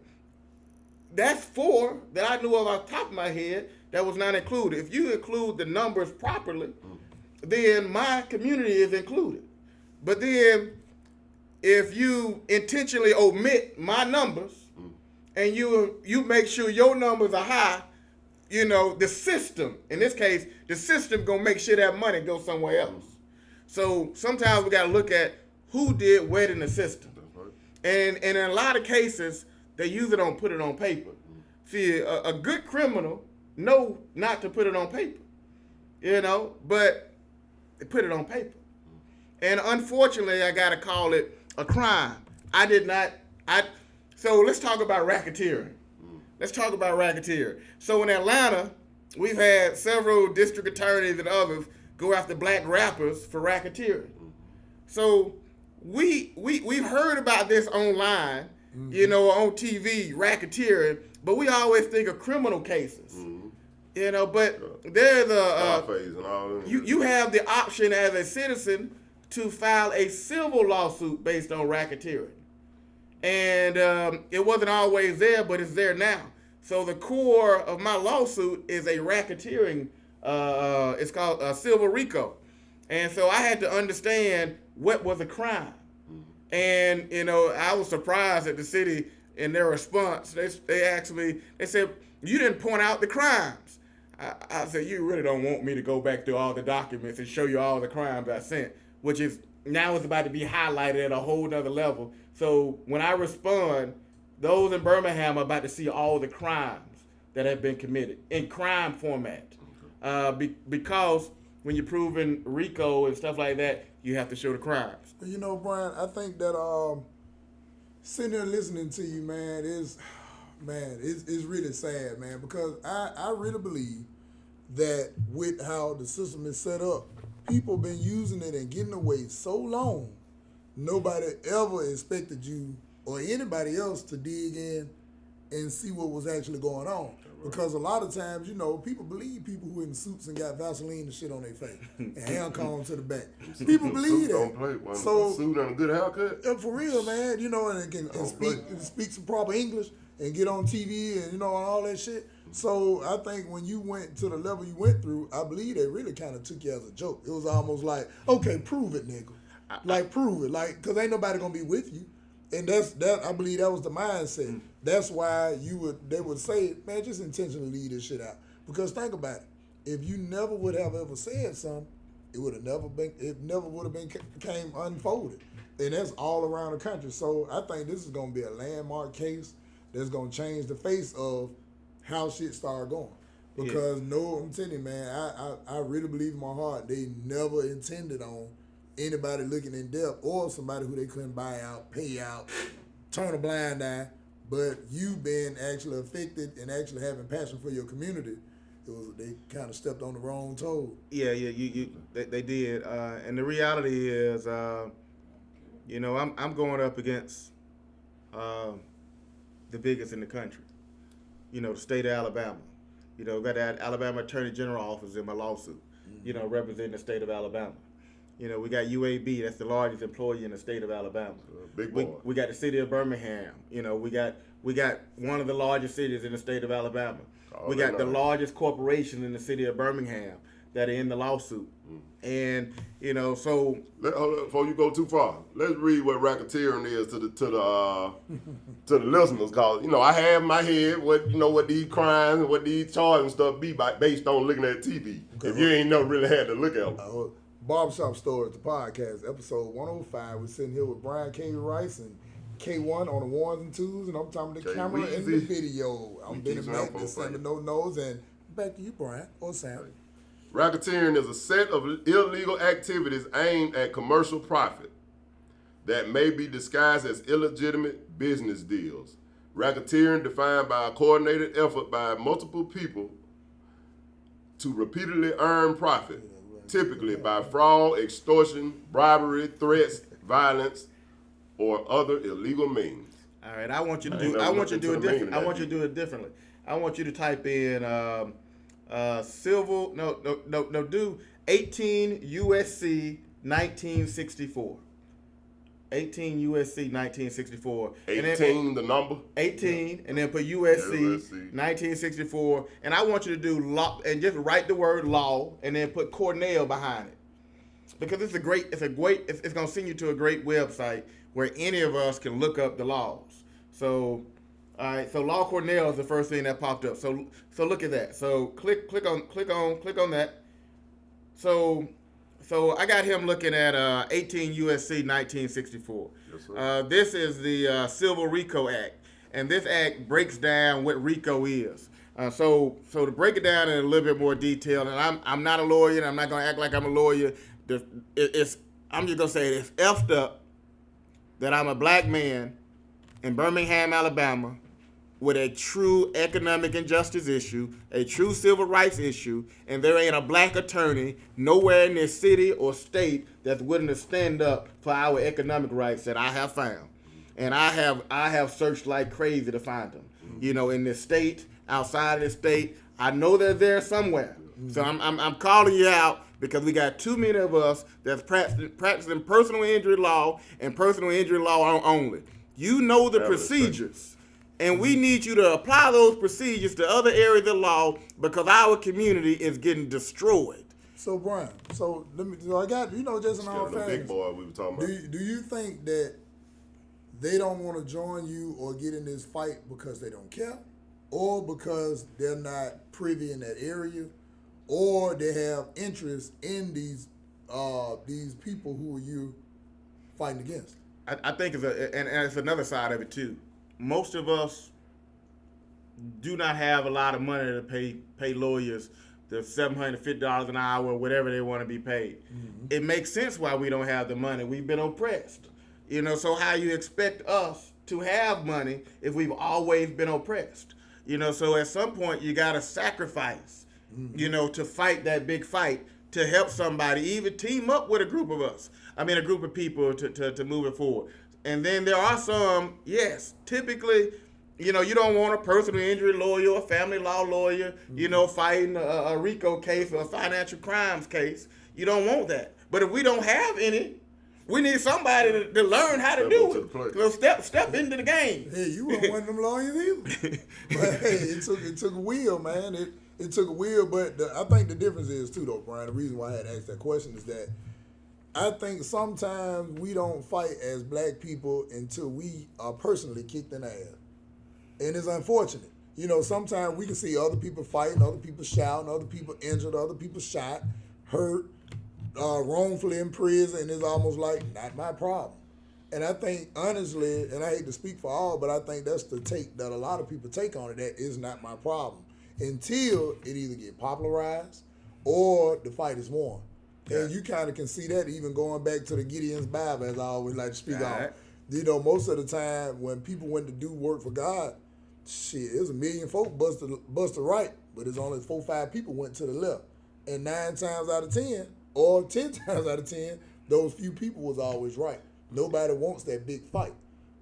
That's 4 that I knew of off the top of my head that was not included. If you include the numbers properly, then my community is included. But then if you intentionally omit my numbers and you make sure your numbers are high, the system, in this case, the system gonna make sure that money goes somewhere else. So sometimes we gotta look at who did what in the system. And in a lot of cases, they usually don't put it on paper. See, a good criminal know not to put it on paper, but they put it on paper. And unfortunately, I gotta call it a crime. So let's talk about racketeering. So in Atlanta, we've had several district attorneys and others go after black rappers for racketeering. So we've heard about this online, on TV, racketeering, but we always think of criminal cases. But there's you have the option as a citizen to file a civil lawsuit based on racketeering. And it wasn't always there, but it's there now. So the core of my lawsuit is a racketeering, it's called civil RICO. And so I had to understand what was a crime. And, I was surprised at the city in their response. They asked me, they said, you didn't point out the crimes. I said, you really don't want me to go back through all the documents and show you all the crimes I sent, which is now it's about to be highlighted at a whole nother level. So when I respond, those in Birmingham are about to see all the crimes that have been committed in crime format. because when you're proving RICO and stuff like that, you have to show the crimes. You know, Brian, I think that sitting there listening to you, man, it's really sad, man, because I really believe that with how the system is set up, people been using it and getting away so long, nobody ever expected you or anybody else to dig in and see what was actually going on. Because a lot of times, you know, people believe people who in suits and got Vaseline and shit on their face and hair comb to the back. People believe that. Don't play one. So, suit and a good haircut. for real, man, you know, and can speak some proper English and get on TV and, you know, and all that shit. So I think when you went to the level you went through, I believe they really kind of took you as a joke. It was almost like, okay, prove it, nigga. Like, prove it. Like, because ain't nobody going to be with you. And I believe that was the mindset. That's why they would say, man, just intentionally leave this shit out. Because think about it. If you never would have ever said something, it never would have became unfolded. And that's all around the country. So I think this is going to be a landmark case that's going to change the face of how shit started going. Because I'm telling you, man, I really believe in my heart they never intended on anybody looking in depth or somebody who they couldn't buy out, pay out, turn a blind eye. But you being actually affected and actually having passion for your community, they kind of stepped on the wrong toe. Yeah, they did. And the reality is, you know, I'm going up against the biggest in the country. You know, the state of Alabama. You know, got that Alabama Attorney General office in my lawsuit. You know, representing the state of Alabama. You know, we got UAB, that's the largest employer in the state of Alabama. Big boy. We got the city of Birmingham. You know, we got one of the largest cities in the state of Alabama. We got the largest corporation in the city of Birmingham that are in the lawsuit. And, you know, so before you go too far, let's read what racketeering is to the listeners, cause you know I have in my head what these crimes and what these charges and stuff be based on looking at TV. Okay. If you ain't never really had to look at them. Barbershop Stories, the podcast, episode 105. We're sitting here with Brian K. Rice and K1 on the ones and twos, and I'm talking the camera and the video. I'm Benny Mac, the Sam No Nose, and back to you, Brian or Sam. Racketeering is a set of illegal activities aimed at commercial profit that may be disguised as illegitimate business deals. Racketeering defined by a coordinated effort by multiple people to repeatedly earn profit, typically by fraud, extortion, bribery, threats, violence, or other illegal means. All right, I want you to do it differently. I want you to type in do 18 USC 1964. 18 USC 1964. 18 the number? 18, and then put USC 1964. And I want you to do law, and just write the word law, and then put Cornell behind it. Because it's going to send you to a great website where any of us can look up the laws. So, all right, so Law Cornell is the first thing that popped up. So look at that. So click on that. So I got him looking at 18 USC 1964. Yes, sir. This is the Civil RICO Act, and this act breaks down what RICO is. So to break it down in a little bit more detail, and I'm not a lawyer, and I'm not gonna act like I'm a lawyer. I'm just gonna say it's effed up that I'm a black man in Birmingham, Alabama, with a true economic injustice issue, a true civil rights issue, and there ain't a black attorney nowhere in this city or state that's willing to stand up for our economic rights that I have found. And I have searched like crazy to find them. You know, in this state, outside of the state, I know they're there somewhere. So I'm calling you out because we got too many of us that's practicing personal injury law and personal injury law only. You know the procedures. And we need you to apply those procedures to other areas of law because our community is getting destroyed. So Brian, I got just in all fairness, big boy we were talking about. Do you think that they don't want to join you or get in this fight because they don't care, or because they're not privy in that area, or they have interest in these people who you fighting against? I think it's another side of it too. Most of us do not have a lot of money to pay lawyers the $750 an hour, or whatever they want to be paid. It makes sense why we don't have the money. We've been oppressed. So how you expect us to have money if we've always been oppressed? So at some point you got to sacrifice, to fight that big fight, to help somebody, even team up with a group of people to move it forward. And then there are some, yes, typically, you don't want a personal injury lawyer or a family law lawyer, fighting a RICO case or a financial crimes case. You don't want that. But if we don't have any, we need somebody to learn how to do it. So step into the game. Hey, you weren't one of them lawyers either. But hey, it took a will, man. It took a will, but I think the difference is too, though, Brian. The reason why I had asked that question is that I think sometimes we don't fight as black people until we are personally kicked in the ass. And it's unfortunate. Sometimes we can see other people fighting, other people shouting, other people injured, other people shot, hurt, wrongfully in prison, and it's almost like, not my problem. And I think, honestly, and I hate to speak for all, but I think that's the take that a lot of people take on it, that is not my problem, until it either get popularized or the fight is won. Yeah. And you kind of can see that even going back to the Gideon's Bible, as I always like to speak on. Most of the time when people went to do work for God, shit, it was 1 million folk bust the right, but it's only 4 or 5 people went to the left. And 9 times out of 10, or 10 times out of 10, those few people was always right. Nobody wants that big fight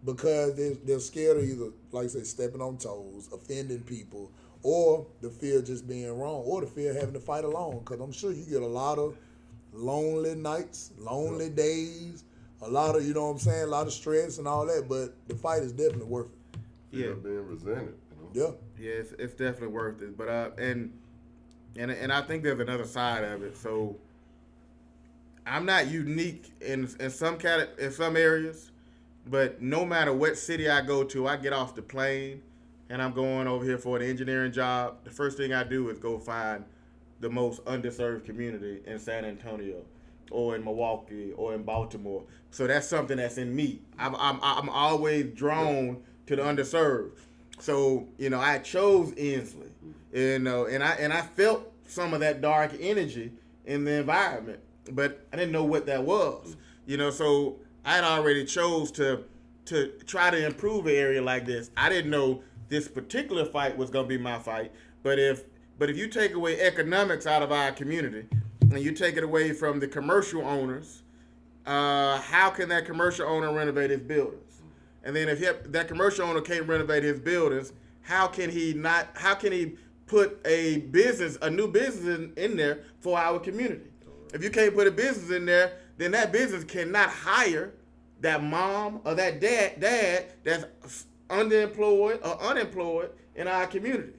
because they're scared of either, like I said, stepping on toes, offending people, or the fear of just being wrong, or the fear of having to fight alone. Because I'm sure you get a lot of lonely nights, lonely days, a lot of, a lot of stress and all that, but the fight is definitely worth it. Yeah, being resented. Yeah. Yeah, it's definitely worth it. But and I think there's another side of it. So I'm not unique in some areas, but no matter what city I go to, I get off the plane and I'm going over here for an engineering job. The first thing I do is go find the most underserved community in San Antonio, or in Milwaukee, or in Baltimore. So that's something that's in me. I'm always drawn to the underserved. So I chose Inslee, and I felt some of that dark energy in the environment, but I didn't know what that was. So I had already chose to try to improve an area like this. I didn't know this particular fight was going to be my fight, but if you take away economics out of our community and you take it away from the commercial owners, how can that commercial owner renovate his buildings? And then if that commercial owner can't renovate his buildings, how can he put a new business in there for our community? If you can't put a business in there, then that business cannot hire that mom or that dad that's underemployed or unemployed in our community.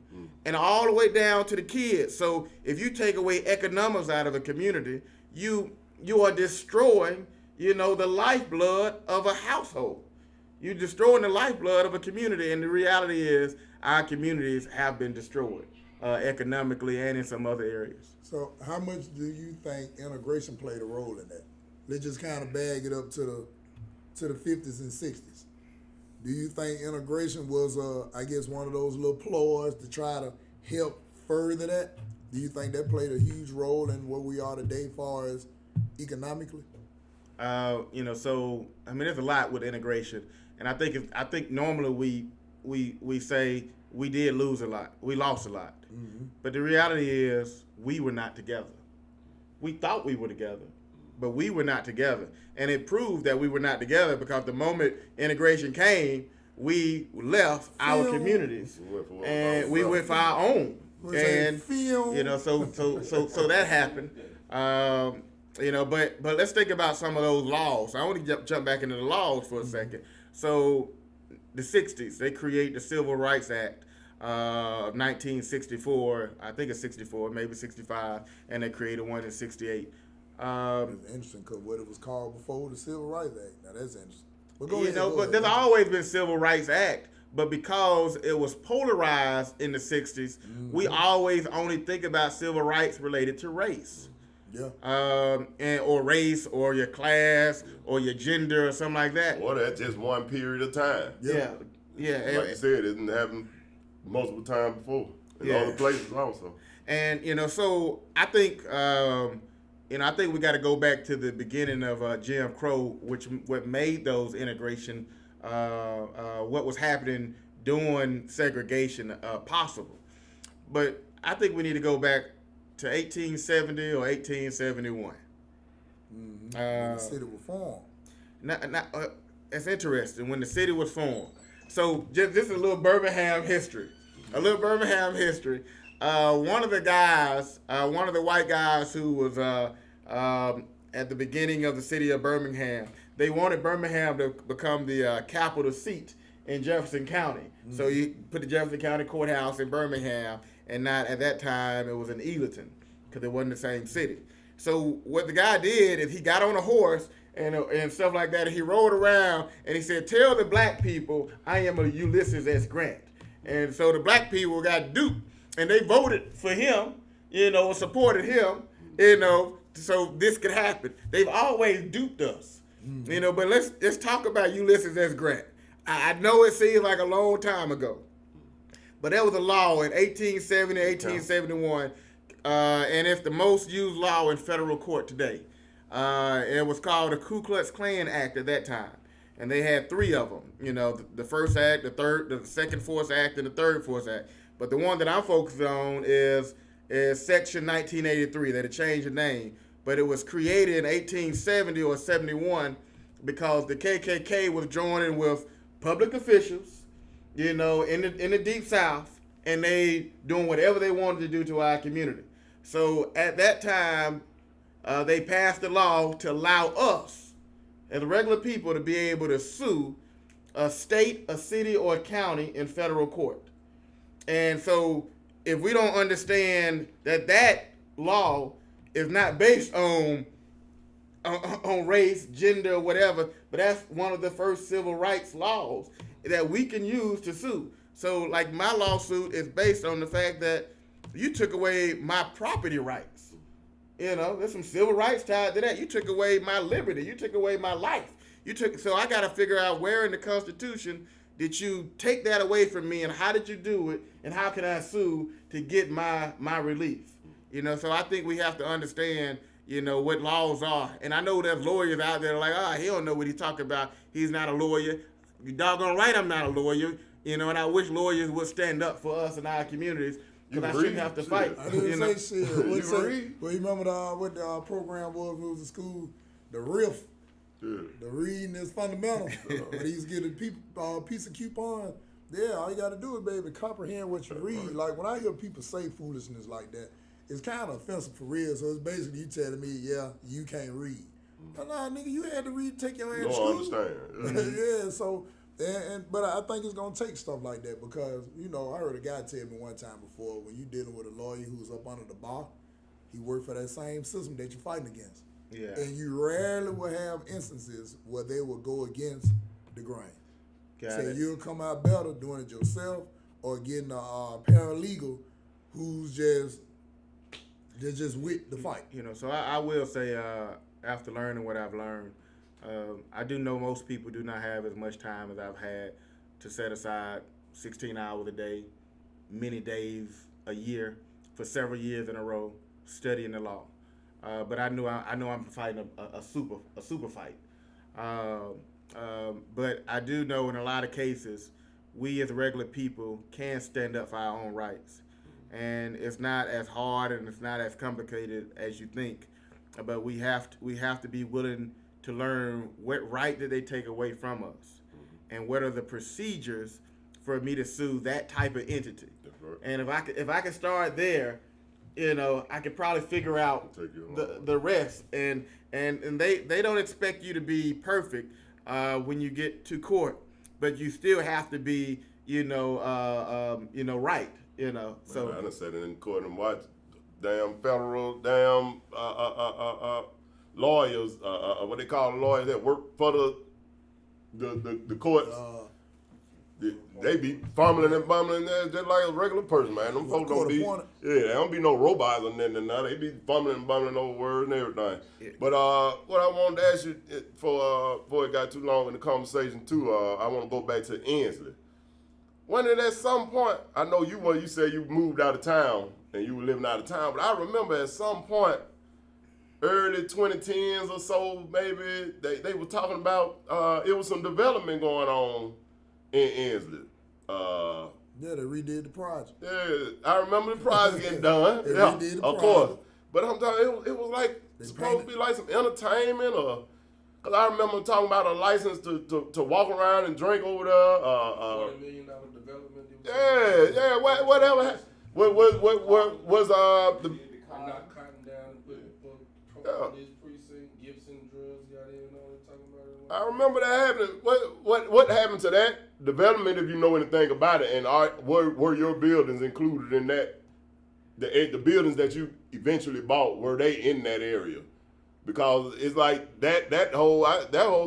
And all the way down to the kids. So if you take away economics out of a community, you are destroying, the lifeblood of a household. You're destroying the lifeblood of a community, and the reality is our communities have been destroyed economically and in some other areas. So how much do you think integration played a role in that? Let's just kind of bag it up to the 50s and 60s. Do you think integration was, one of those little ploys to try to help further that? Do you think that played a huge role in where we are today as far as economically? There's a lot with integration, and I think normally we say we did lose a lot, we lost a lot, but the reality is we were not together. We thought we were together, but we were not together, and it proved that we were not together because the moment integration came, we left our communities and we went for our own, and so that happened. But let's think about some of those laws. I want to jump back into the laws for a second. So the 60s, they create the Civil Rights Act of 1964. I think it's 64, maybe 65, and they created one in 68. It's interesting because what it was called before the Civil Rights Act. Now that's interesting. But go ahead. But there's always been Civil Rights Act. But because it was polarized in the 60s, we always only think about civil rights related to race. Yeah. Or race, or your class, or your gender, or something like that. Or that's just one period of time. Yeah. Like you said, it didn't happen multiple times before in other places also. And so I think I think we got to go back to the beginning of Jim Crow, which what made those integration, what was happening during segregation possible. But I think we need to go back to 1870 or 1871. The city was formed. It's interesting when the city was formed. So just a little Birmingham history. A little Birmingham history. One of the guys, one of the white guys who was at the beginning of the city of Birmingham, they wanted Birmingham to become the capital seat in Jefferson County. Mm-hmm. So you put the Jefferson County Courthouse in Birmingham, and not at that time it was in Eagleton because it wasn't the same city. So what the guy did is he got on a horse and stuff like that, and he rode around and he said, "Tell the black people I am a Ulysses S. Grant." And so the black people got duped, and they voted for him, supported him, so this could happen. They've always duped us, but let's talk about Ulysses S. Grant. I know it seems like a long time ago, but there was a law in 1870, 1871, and it's the most used law in federal court today. It was called the Ku Klux Klan Act at that time. And they had three of them, the first act, the second Force Act, and the third Force Act. But the one that I'm focused on is Section 1983, that it changed the name. But it was created in 1870 or 71 because the KKK was joining with public officials, in the Deep South, and they doing whatever they wanted to do to our community. So at that time, they passed a law to allow us, as regular people, to be able to sue a state, a city, or a county in federal court. And so if we don't understand that law is not based on race, gender, or whatever, but that's one of the first civil rights laws that we can use to sue. So like my lawsuit is based on the fact that you took away my property rights. There's some civil rights tied to that. You took away my liberty. You took away my life. So I got to figure out where in the Constitution did you take that away from me, and how did you do it, and how can I sue to get my relief? So I think we have to understand, what laws are. And I know there's lawyers out there like, he don't know what he's talking about. He's not a lawyer. You doggone right I'm not a lawyer. And I wish lawyers would stand up for us in our communities. Because I shouldn't have to fight. I didn't say shit. Well, you remember what the program was when we was in school? The RIF. Yeah. The reading is fundamental. When he used to get a piece of coupon, all you got to do is, baby, comprehend what you read. Like, when I hear people say foolishness like that, it's kind of offensive for real. So it's basically you telling me, you can't read. Nah, nigga, you had to read, take your ass to school. Understand. Yeah, so... But I think it's gonna take stuff like that because I heard a guy tell me one time before, when you dealing with a lawyer who's up under the bar, he worked for that same system that you're fighting against. Yeah. And you rarely will have instances where they will go against the grain. So you'll come out better doing it yourself or getting a paralegal who's just with the fight. So I will say, after learning what I've learned, I do know most people do not have as much time as I've had to set aside 16 hours a day, many days a year, for several years in a row, studying the law. But I know I'm fighting a super fight. But I do know in a lot of cases, we as regular people can stand up for our own rights. And it's not as hard and it's not as complicated as you think. But we have to be willing to learn what right did they take away from us, and what are the procedures for me to sue that type of entity. Right. And if I could start there, I could probably figure out the rest. And they don't expect you to be perfect when you get to court, but you still have to be right. So I done sat in court and watched federal lawyers, what they call lawyers that work for the courts. They be fumbling and bumbling there just like a regular person, man. Them folks don't be, they don't be no robots or nothing. Now they be fumbling and bumbling over words and everything. Yeah. But what I wanted to ask you before it got too long in the conversation too, I want to go back to Ensley. When at some point, I know you said you moved out of town and you were living out of town. But I remember at some point, early 2010s or so, maybe, they were talking about it was some development going on in Inslee. Yeah, they redid the project. Yeah, I remember the project getting done. They Yeah, redid the of project. course. But I'm talking, it was like They supposed to painted- be like some entertainment or. Cause I remember talking about a license to walk around and drink over there. $40 million development. Yeah, whatever. What was the I'm not cutting down and putting Yeah. this precinct, Gibson drugs, y'all didn't know what they're talking about. I remember that happening. What happened to that development? If you know anything about it, and were your buildings included in that? The buildings that you eventually bought, were they in that area? Because it's like that whole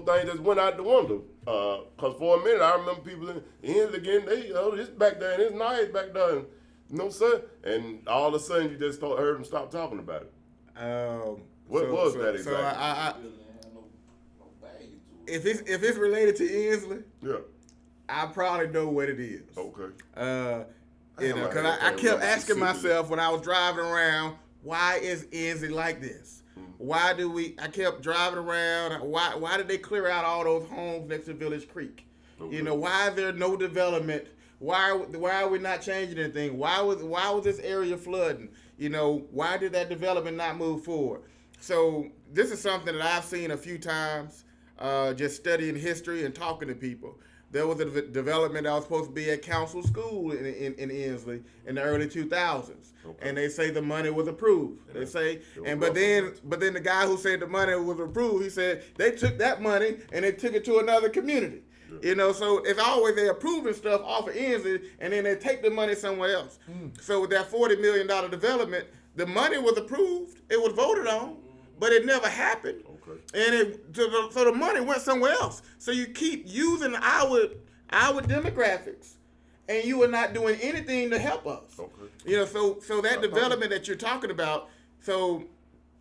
thing just went out the window. Cause for a minute I remember people in Inslee again. It's back there and it's nice back there. And, sir. And all of a sudden you just heard them stop talking about it. What was that exactly? So if it's related to Inslee, Yeah. I probably know what it is. Okay. Because I kept asking myself when I was driving around, why is Inslee like this? Why do I kept driving around. Why did they clear out all those homes next to Village Creek? Okay. Why is there no development? Why are we not changing anything? Why was this area flooding? Why did that development not move forward? So this is something that I've seen a few times, just studying history and talking to people. There was a development that was supposed to be at Council School in Inslee in the early 2000s, and they say the money was approved. They say, but then the guy who said the money was approved, he said they took that money and they took it to another community. So it's always they approving stuff off of Inslee, and then they take the money somewhere else. So with that $40 million development, the money was approved, it was voted on, but it never happened. And so the money went somewhere else. So you keep using our demographics, and you are not doing anything to help us. So that development that you're talking about, so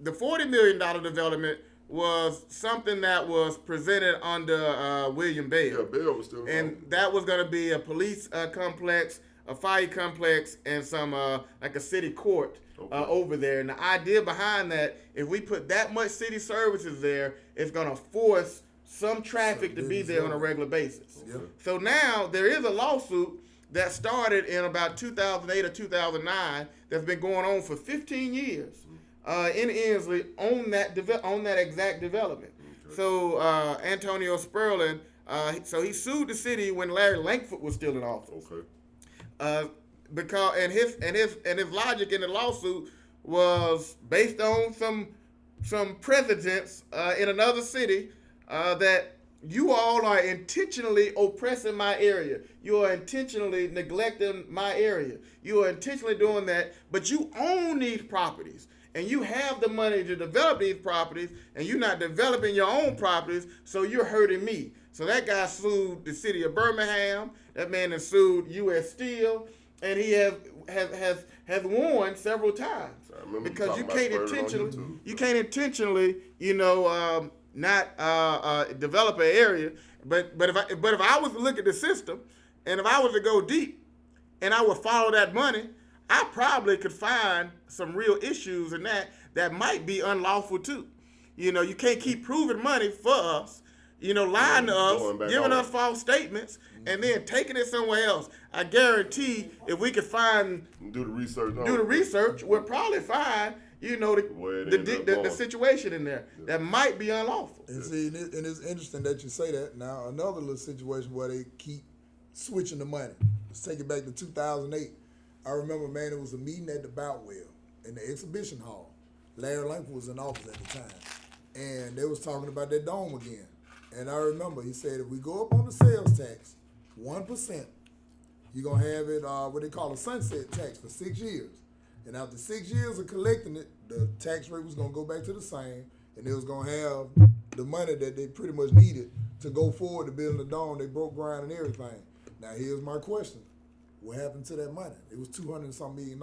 the $40 million development was something that was presented under William Bell. Yeah, Bell was still and involved. that was going to be a police complex, a fire complex, and some like a city court. Over there. And the idea behind that, if we put that much city services there, it's going to force some traffic to be there on a regular basis. Yep. So now there is a lawsuit that started in about 2008 or 2009 that's been going on for 15 years in Inslee on that exact development. So Antonio Sperling, so he sued the city when Larry Langford was still in office. Because his logic in the lawsuit was based on some precedents in another city that you all are intentionally oppressing my area. You are intentionally neglecting my area. You are intentionally doing that, but you own these properties and you have the money to develop these properties, and you're not developing your own properties, so you're hurting me. So that guy sued the city of Birmingham. That man has sued U.S. Steel. And he has won several times because you can't intentionally not develop an area. But if I was to look at the system, and if I was to go deep, and I would follow that money, I probably could find some real issues in that might be unlawful too. You can't keep proving money for us. Lying to us, giving us false statements, and then taking it somewhere else. I guarantee if we could do the research, we'll probably find, the situation in there that might be unlawful. And see, and it's interesting that you say that. Now, another little situation where they keep switching the money. Let's take it back to 2008. I remember, man, it was a meeting at the Boutwell in the exhibition hall. Larry Langford was in office at the time, and they was talking about that dome again. And I remember he said, if we go up on the sales tax 1%, you're going to have it, what they call a sunset tax for 6 years. And after 6 years of collecting it, the tax rate was going to go back to the same, and they was going to have the money that they pretty much needed to go forward to building the dome. They broke ground and everything. Now, here's my question. What happened to that money? It was $200 and some million.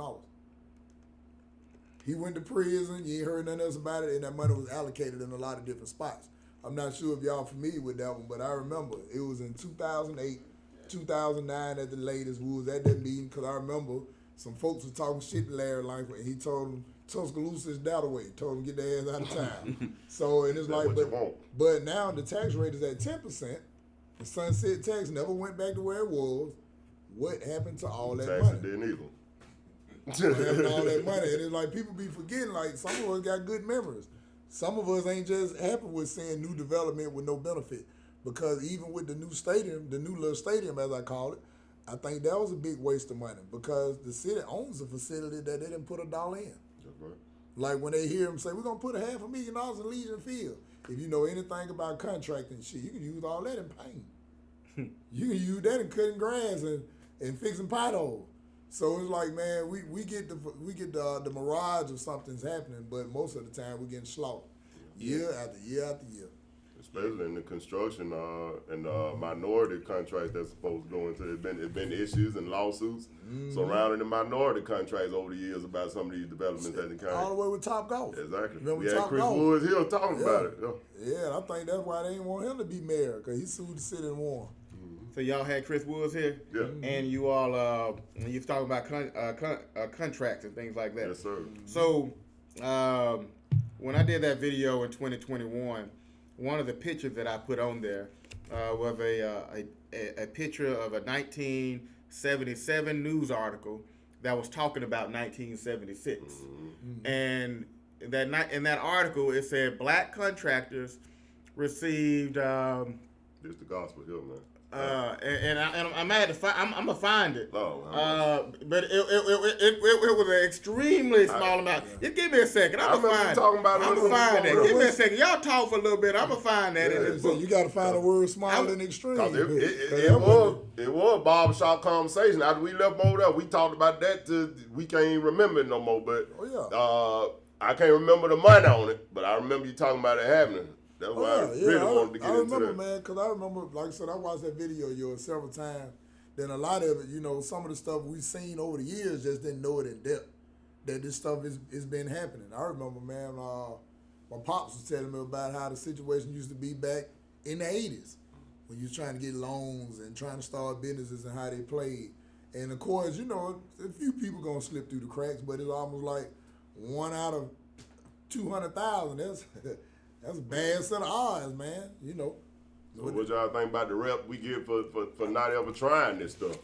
He went to prison. You ain't heard nothing else about it, and that money was allocated in a lot of different spots. I'm not sure if y'all familiar with that one, but I remember it was in 2008, 2009 at the latest. We was at that meeting because I remember some folks were talking shit to Larry Langford, and he told them Tuscaloosa is that away. Told them get their ass out of town. So and it's That's like, what you want. but now the tax rate is at 10%. The sunset tax never went back to where it was. What happened to all that Taxes money? didn't either. What happened to all that money? And it's like people be forgetting. Like some of us got good memories. Some of us ain't just happy with seeing new development with no benefit. Because even with the new stadium, the new little stadium as I call it, I think that was a big waste of money because the city owns a facility that they didn't put $1 in. That's right. Like when they hear them say, we're going to put $500,000 in Legion Field. If you know anything about contracting shit, you can use all that in paint. You can use that in cutting grass and fixing potholes. So it's like, man, we get the mirage of something's happening, but most of the time we're getting slaughtered year after year after year. Especially in the construction and minority contracts that's supposed to go into it. It's been issues and lawsuits surrounding the minority contracts over the years about some of these developments that they All the way with Top Golf. Exactly. Remember We had Top Chris Golf? Woods here talking about it. Yeah, I think that's why they didn't want him to be mayor, because he sued the city and won. So y'all had Chris Woods here, Yeah. and you all you was talking about contracts and things like that. Yes, sir. So when I did that video in 2021, one of the pictures that I put on there was a picture of a 1977 news article that was talking about 1976, and in that article it said black contractors received. This the gospel here, man. I'm mad to I'm gonna find it. Oh, but it was an extremely small amount. Just give me a second. I'm gonna find it. talking about it. I'm gonna find that. Give me a second. Y'all talk for a little bit. I'm gonna find that in this So book. you got to find a word small and extreme. Cause it That was a barbershop conversation. After we left over there, we talked about that till we can't even remember it no more. But I can't remember the money on it, but I remember you talking about it happening. That's why I really wanted to get into that. I remember, man, because I remember, like I said, I watched that video of yours several times. Then a lot of it, some of the stuff we've seen over the years just didn't know it in depth. That this stuff is been happening. I remember, man, my pops was telling me about how the situation used to be back in the 80s when you was trying to get loans and trying to start businesses and how they played. And of course, a few people gonna slip through the cracks, but it's almost like 1 out of 200,000. That's a bad set of odds, man. So what y'all think about the rep we get for not ever trying this stuff?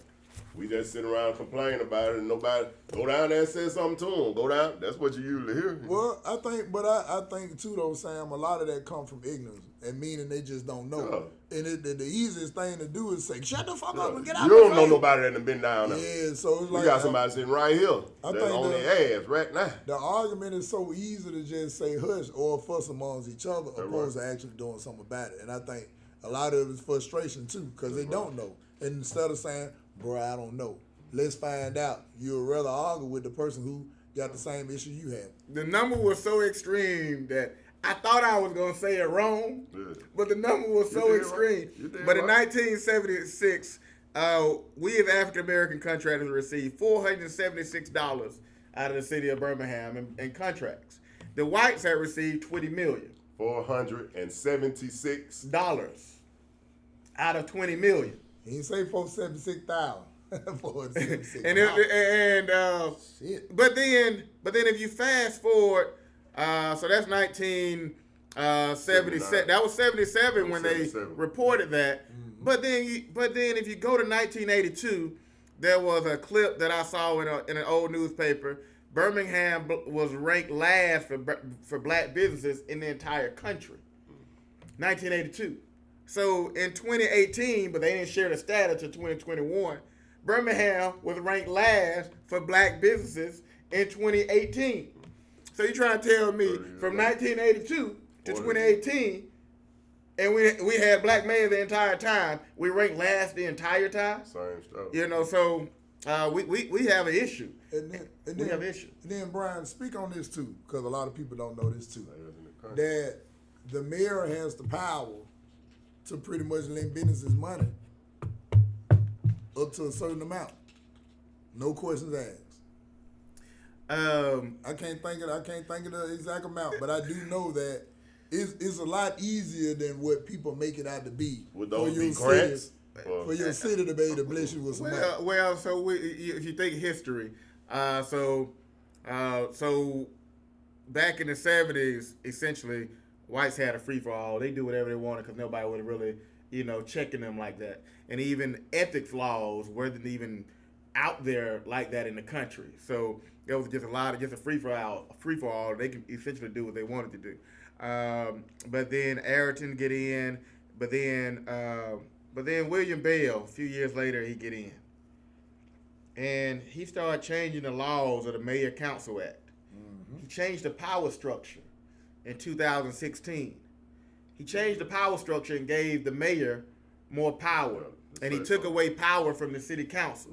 We just sit around complaining about it and nobody go down there and say something to them. Go down. That's what you usually hear. Well, I think too though, Sam, a lot of that come from ignorance and meaning they just don't know. Yeah. And the easiest thing to do is say, shut the fuck up and get out of You the don't know nobody that done been down there. Yeah, so it's like we got somebody sitting right here that's on their ass right now. The argument is so easy to just say hush or fuss amongst each other opposed to actually doing something about it. And I think a lot of it is frustration too because they don't know. And instead of saying, bro, I don't know, let's find out, you'd rather argue with the person who got the same issue you have. The number was so extreme that I thought I was going to say it wrong, but the number was so extreme. But in 1976, we as African-American contractors received $476 out of the city of Birmingham in contracts. The whites had received $20 million. $476 out of $20 million. He didn't say 476,000. 476. Shit. But then if you fast forward, so that's 1977. That was 77 when they reported that. Mm-hmm. But then if you go to 1982, there was a clip that I saw in an old newspaper. Birmingham was ranked last for black businesses in the entire country. 1982. So in 2018, but they didn't share the status until 2021, Birmingham was ranked last for black businesses in 2018. So you're trying to tell me from 1982 to 2018, and we had black mayors the entire time, we ranked last the entire time? Same stuff. So we have an issue. We have an issue. And then, Brian, speak on this too, because a lot of people don't know this too. That the mayor has the power to pretty much lend businesses money up to a certain amount. No questions asked. I can't think of the exact amount, but I do know that it's a lot easier than what people make it out to be. Would those be grants? For your city to be able to bless you with some money. Well, so if you think history, So back in the 70s, essentially, whites had a free for all. They do whatever they wanted because nobody would really, checking them like that. And even ethics laws weren't even out there like that in the country. So there was just a free for all. They could essentially do what they wanted to do. But then Ayrton get in. But then William Bell, a few years later, he get in. And he started changing the laws of the Mayor Council Act. He changed the power structure in 2016. He changed the power structure and gave the mayor more power. And he took away power from the city council.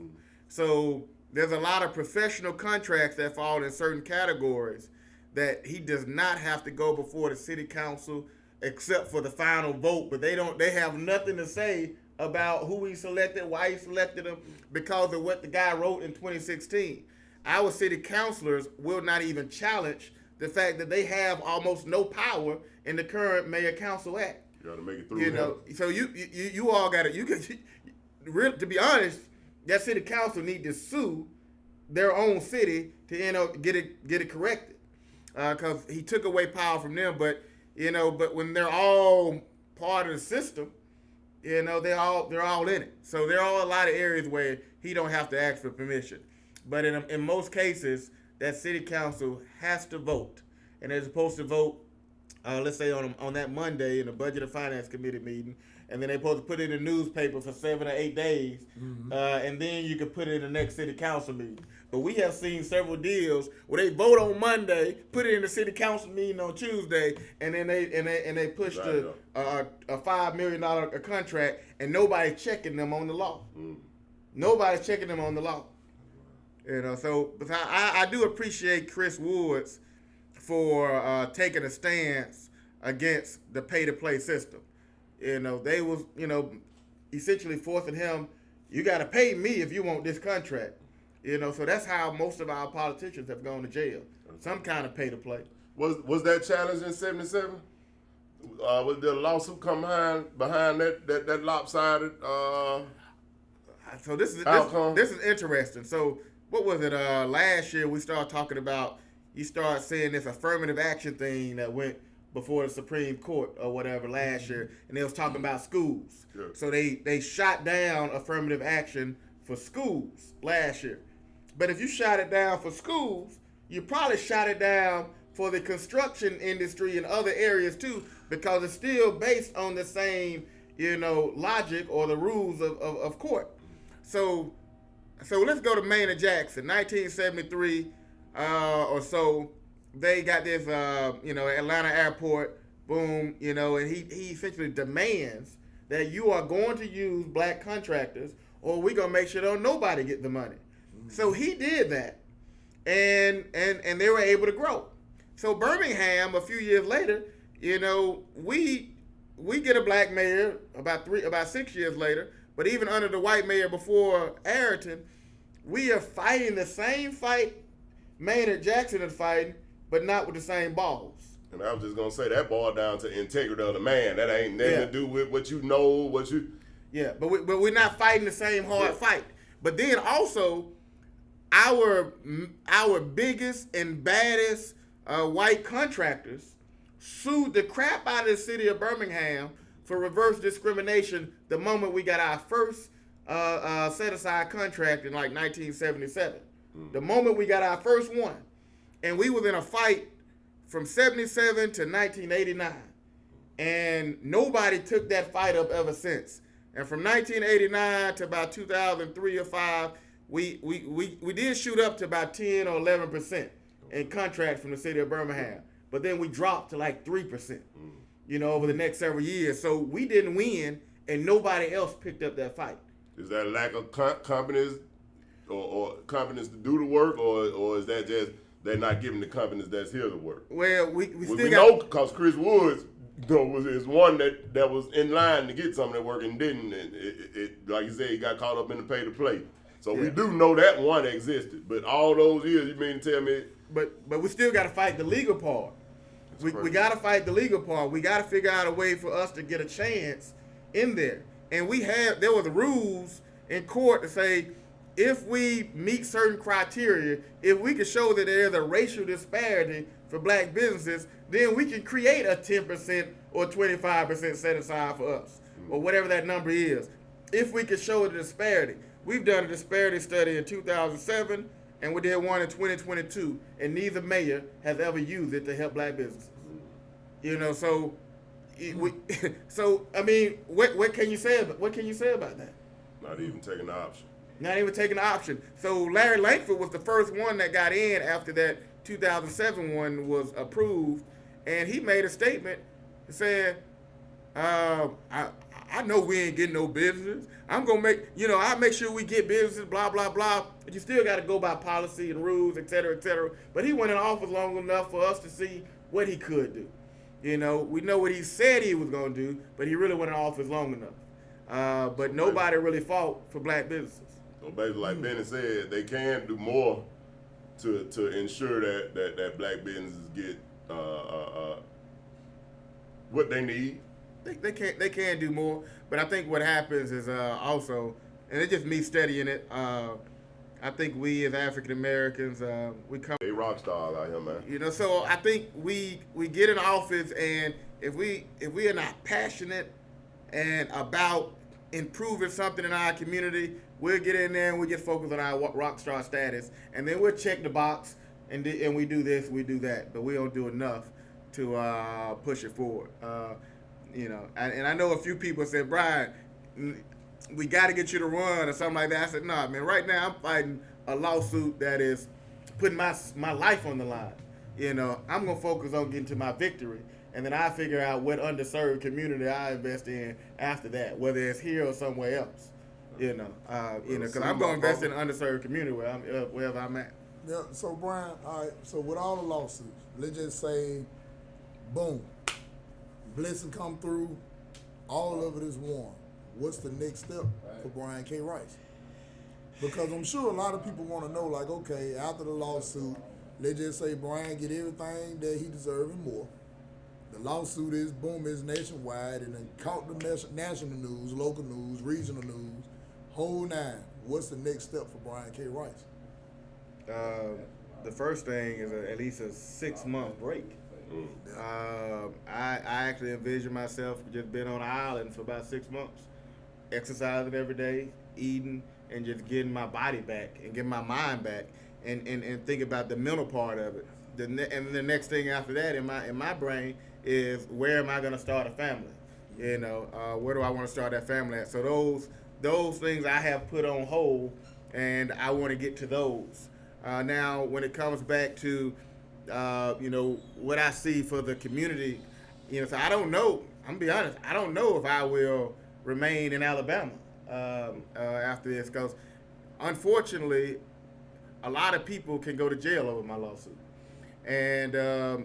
So there's a lot of professional contracts that fall in certain categories that he does not have to go before the city council except for the final vote. But they have nothing to say about who he selected, why he selected him, because of what the guy wrote in 2016. Our city councilors will not even challenge the fact that they have almost no power in the current Mayor Council Act. You got to make it through. So you all got to to be honest, that city council need to sue their own city to get it corrected, because he took away power from them. But when they're all part of the system, they're all in it. So there are a lot of areas where he don't have to ask for permission. But in most cases, that city council has to vote, and they're supposed to vote. Let's say on that Monday in the Budget and Finance Committee meeting, and then they're supposed to put it in the newspaper for 7 or 8 days, and then you can put it in the next city council meeting. But we have seen several deals where they vote on Monday, put it in the city council meeting on Tuesday, and then they push a $5 million contract, and nobody's checking them on the law. Nobody's checking them on the law. So but I do appreciate Chris Woods for taking a stance against the pay-to-play system. They was, essentially forcing him, you got to pay me if you want this contract. So that's how most of our politicians have gone to jail. Some kind of pay-to-play. Was that challenge in '77? Was there a lawsuit come behind that lopsided So this is interesting. So what was it? Last year we started talking about. You start seeing this affirmative action thing that went before the Supreme Court or whatever last year, and they was talking about schools. Yeah. So they shot down affirmative action for schools last year. But if you shot it down for schools, you probably shot it down for the construction industry and other areas too, because it's still based on the same, logic or the rules of court. So let's go to Maynard Jackson, 1973 or so. They got this, Atlanta airport, boom, and he essentially demands that you are going to use black contractors, or we're gonna make sure don't nobody get the money. So he did that, and they were able to grow. So Birmingham, a few years later, we get a black mayor about 6 years later. But even under the white mayor before Ayrton, we are fighting the same fight Maynard Jackson is fighting, but not with the same balls. And I was just gonna say that boiled down to integrity of the man. That ain't nothing to do with what you know, Yeah, but we're not fighting the same hard fight. But then also, our biggest and baddest white contractors sued the crap out of the city of Birmingham for reverse discrimination the moment we got our first set-aside contract in like 1977. The moment we got our first one. And we was in a fight from 77 to 1989. And nobody took that fight up ever since. And from 1989 to about 2003 or 5, we did shoot up to about 10 or 11% in contract from the city of Birmingham. But then we dropped to like 3%, over the next several years. So we didn't win, and nobody else picked up that fight. Is that a lack of companies or companies to do the work, or is that just they're not giving the companies that's here to work? Well, we still know because Chris Woods is one that was in line to get some of that work and didn't. And it like you said, he got caught up in the pay to play. So we do know that one existed. But all those years, you mean to tell me? But we still got to fight the legal part. We got to fight the legal part. We got to figure out a way for us to get a chance in there. And there was rules in court to say, if we meet certain criteria, if we can show that there is a racial disparity for black businesses, then we can create a 10% or 25% set aside for us, or whatever that number is. If we can show the disparity. We've done a disparity study in 2007, and we did one in 2022, and neither mayor has ever used it to help black businesses. So I mean, what can you say about that? Not even taking the option. Not even taking the option. So Larry Langford was the first one that got in after that 2007 one was approved, and he made a statement saying, I know we ain't getting no business. I'm gonna I'll make sure we get businesses, blah, blah, blah. But you still gotta go by policy and rules, et cetera, et cetera. But he went in office long enough for us to see what he could do. We know what he said he was gonna do, but he really went in office long enough. But nobody really fought for black businesses. So basically, like Benny said, they can do more to ensure that black businesses get what they need. They can do more, but I think what happens is also, and it's just me studying it. I think we as African Americans, we come. They rock stars out here, man. So I think we get in office, and if we are not passionate and about improving something in our community, we'll get in there and we just focus on our rock star status, and then we'll check the box and we do this, we do that, but we don't do enough to push it forward. And I know a few people said, Brian, we got to get you to run or something like that. I said, nah, man, right now I'm fighting a lawsuit that is putting my life on the line. I'm going to focus on getting to my victory, and then I figure out what underserved community I invest in after that, whether it's here or somewhere else. Because I'm going to invest in an underserved community wherever I'm at. Yeah, so Brian, all right, so with all the lawsuits, let's just say, boom, blessing come through, all of it is won. What's the next step for Brian K. Rice? Because I'm sure a lot of people want to know, like, okay, after the lawsuit, let's just say Brian get everything that he deserves and more. The lawsuit is, boom, is nationwide, and then caught the national news, local news, regional news, whole nine. What's the next step for Brian K. Rice? The first thing is at least a 6-month break. I actually envision myself just being on an island for about 6 months, exercising every day, eating, and just getting my body back and getting my mind back, and think about the mental part of it. And the next thing after that in my brain is, where am I going to start a family? Where do I want to start that family at? So those things I have put on hold, and I want to get to those. Now, when it comes back to what I see for the community, so I don't know. I'm gonna be honest. I don't know if I will remain in Alabama after this, because unfortunately, a lot of people can go to jail over my lawsuit, and I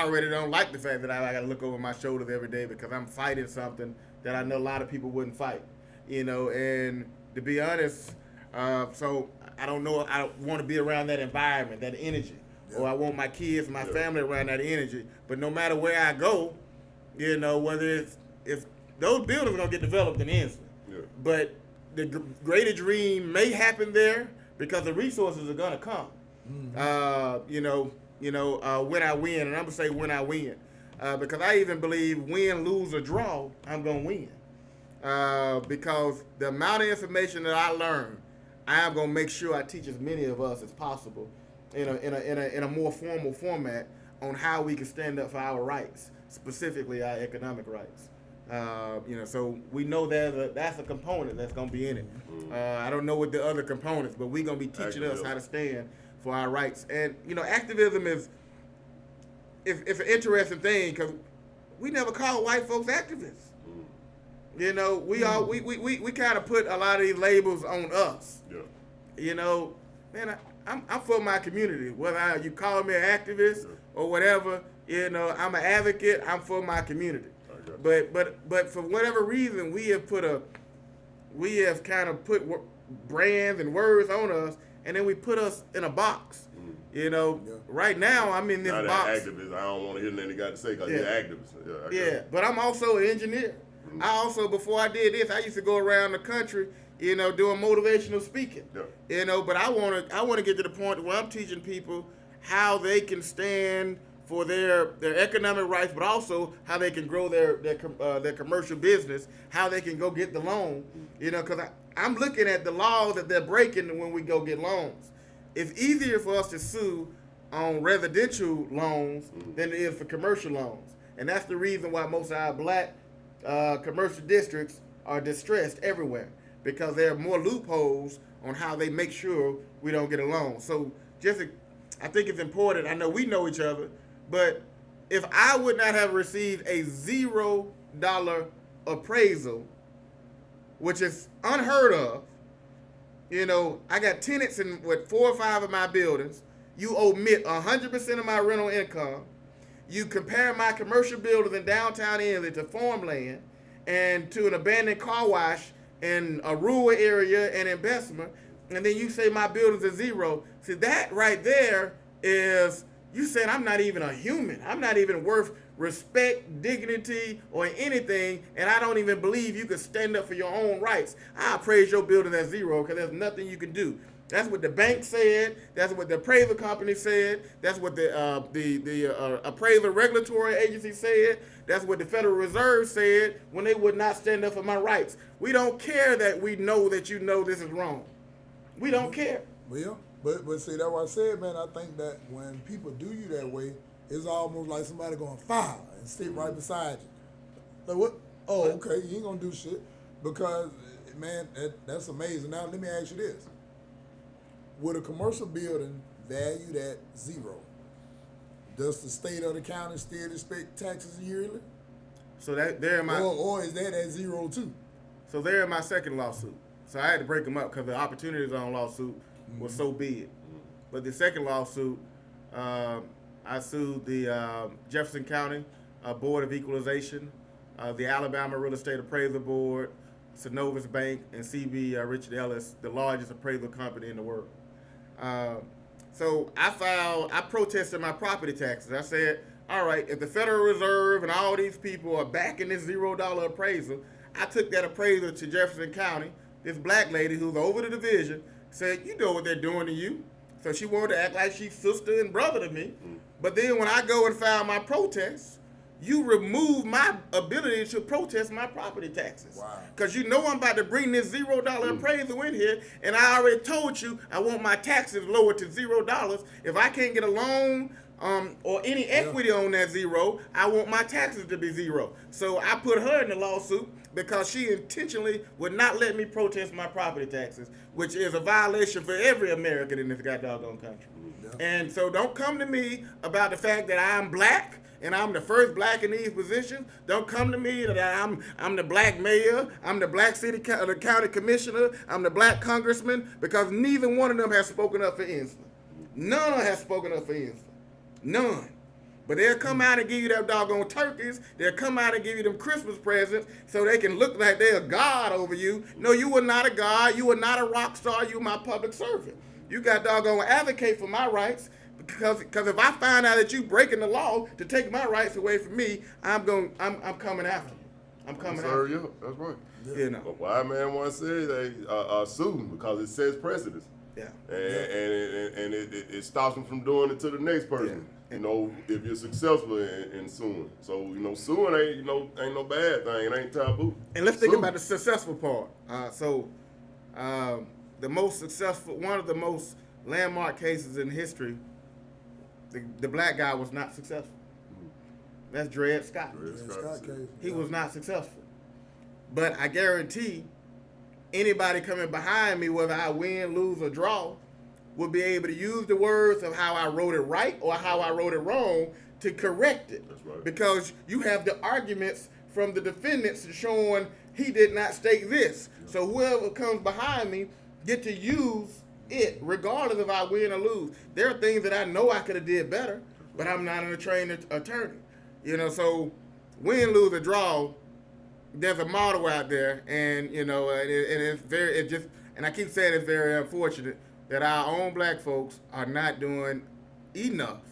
already don't like the fact that I got to look over my shoulders every day because I'm fighting something that I know a lot of people wouldn't fight, and to be honest, so I don't know if I want to be around that environment, that energy. Or I want my kids, my family around that energy. But no matter where I go, whether if those buildings are gonna get developed in Inslee, but the greater dream may happen there because the resources are gonna come. When I win, and I'm gonna say when I win, because I even believe win, lose, or draw, I'm gonna win. Because the amount of information that I learn, I'm gonna make sure I teach as many of us as possible in a more formal format on how we can stand up for our rights, specifically our economic rights. So we know that's a component that's gonna be in it. I don't know what the other components, but we're gonna be teaching us how to stand for our rights. And activism is an interesting thing because we never call white folks activists. We kind of put a lot of these labels on us. Man, I'm for my community. Whether you call me an activist or whatever, I'm an advocate. I'm for my community. But for whatever reason, we have kind of put brands and words on us, and then we put us in a box. Right now I'm in this box. Activist. I don't want to hear nothing you got to say because you're activist. But I'm also an engineer. I also, before I did this, I used to go around the country, doing motivational speaking. Yeah. But I want to get to the point where I'm teaching people how they can stand for their economic rights, but also how they can grow their commercial business, how they can go get the loan. Because I'm looking at the laws that they're breaking when we go get loans. It's easier for us to sue on residential loans than it is for commercial loans. And that's the reason why most of our black commercial districts are distressed everywhere, because there are more loopholes on how they make sure we don't get a loan. So I think it's important. I know we know each other, but if I would not have received a $0 appraisal, which is unheard of, I got tenants in 4 or 5 of my buildings. You omit 100% of my rental income. You compare my commercial buildings in downtown Inlet to farmland and to an abandoned car wash in a rural area and in Bessemer, and then you say my buildings are zero. See, that right there is you saying I'm not even a human. I'm not even worth respect, dignity, or anything, and I don't even believe you could stand up for your own rights. I appraise your building at zero because there's nothing you can do. That's what the bank said. That's what the appraisal company said. That's what the appraisal regulatory agency said. That's what the Federal Reserve said when they would not stand up for my rights. We don't care that we know that you know this is wrong. We don't care. Well, but see, that's what I said, man. I think that when people do you that way, it's almost like somebody going to file and sit right beside you. Like, what? Oh, okay, you ain't going to do shit. Because, man, that's amazing. Now, let me ask you this. Would a commercial building valued at zero, does the state or the county still expect taxes yearly? So that they're my or is that at zero too? So they're in my second lawsuit. So I had to break them up because the opportunity zone lawsuit was so big. But the second lawsuit, I sued the Jefferson County Board of Equalization, the Alabama Real Estate Appraisal Board, Synovus Bank, and CB Richard Ellis, the largest appraisal company in the world. So I protested my property taxes. I said, all right, if the Federal Reserve and all these people are backing this $0 appraisal, I took that appraisal to Jefferson County. This black lady who's over the division said, you know what they're doing to you. So she wanted to act like she's sister and brother to me. But then when I go and file my protest, you remove my ability to protest my property taxes. Wow. Because you know I'm about to bring this $0 appraisal in here, and I already told you I want my taxes lowered to $0. If I can't get a loan or any equity on that zero, I want my taxes to be zero. So I put her in the lawsuit because she intentionally would not let me protest my property taxes, which is a violation for every American in this goddamn country. Yeah. And so don't come to me about the fact that I'm black and I'm the first black in these positions. Don't come to me that I'm the black mayor, I'm the black county commissioner, I'm the black congressman, because neither one of them has spoken up for Inslee. None of them has spoken up for Inslee. None. But they'll come out and give you that doggone turkeys. They'll come out and give you them Christmas presents so they can look like they're a god over you. No, you were not a god. You were not a rock star. You were my public servant. You got doggone advocate for my rights. Because if I find out that you breaking the law to take my rights away from me, I'm coming after you. I'm coming after you. Yeah, that's right. Yeah. You know. But why man once said they sue because it sets precedence. Yeah. And it stops them from doing it to the next person. Yeah. If you're successful in suing. So, suing ain't no bad thing. It ain't taboo. And let's think about the successful part. The most successful, one of the most landmark cases in history, the black guy was not successful. That's Dred Scott. He was not successful. But I guarantee anybody coming behind me, whether I win, lose, or draw, will be able to use the words of how I wrote it right or how I wrote it wrong to correct it. That's right. Because you have the arguments from the defendants showing he did not state this. Yeah. So whoever comes behind me get to use it regardless if I win or lose. There are things that I know I could have did better, but I'm not a trained attorney. So win, lose, or draw, there's a model out there, and and I keep saying it's very unfortunate that our own black folks are not doing enough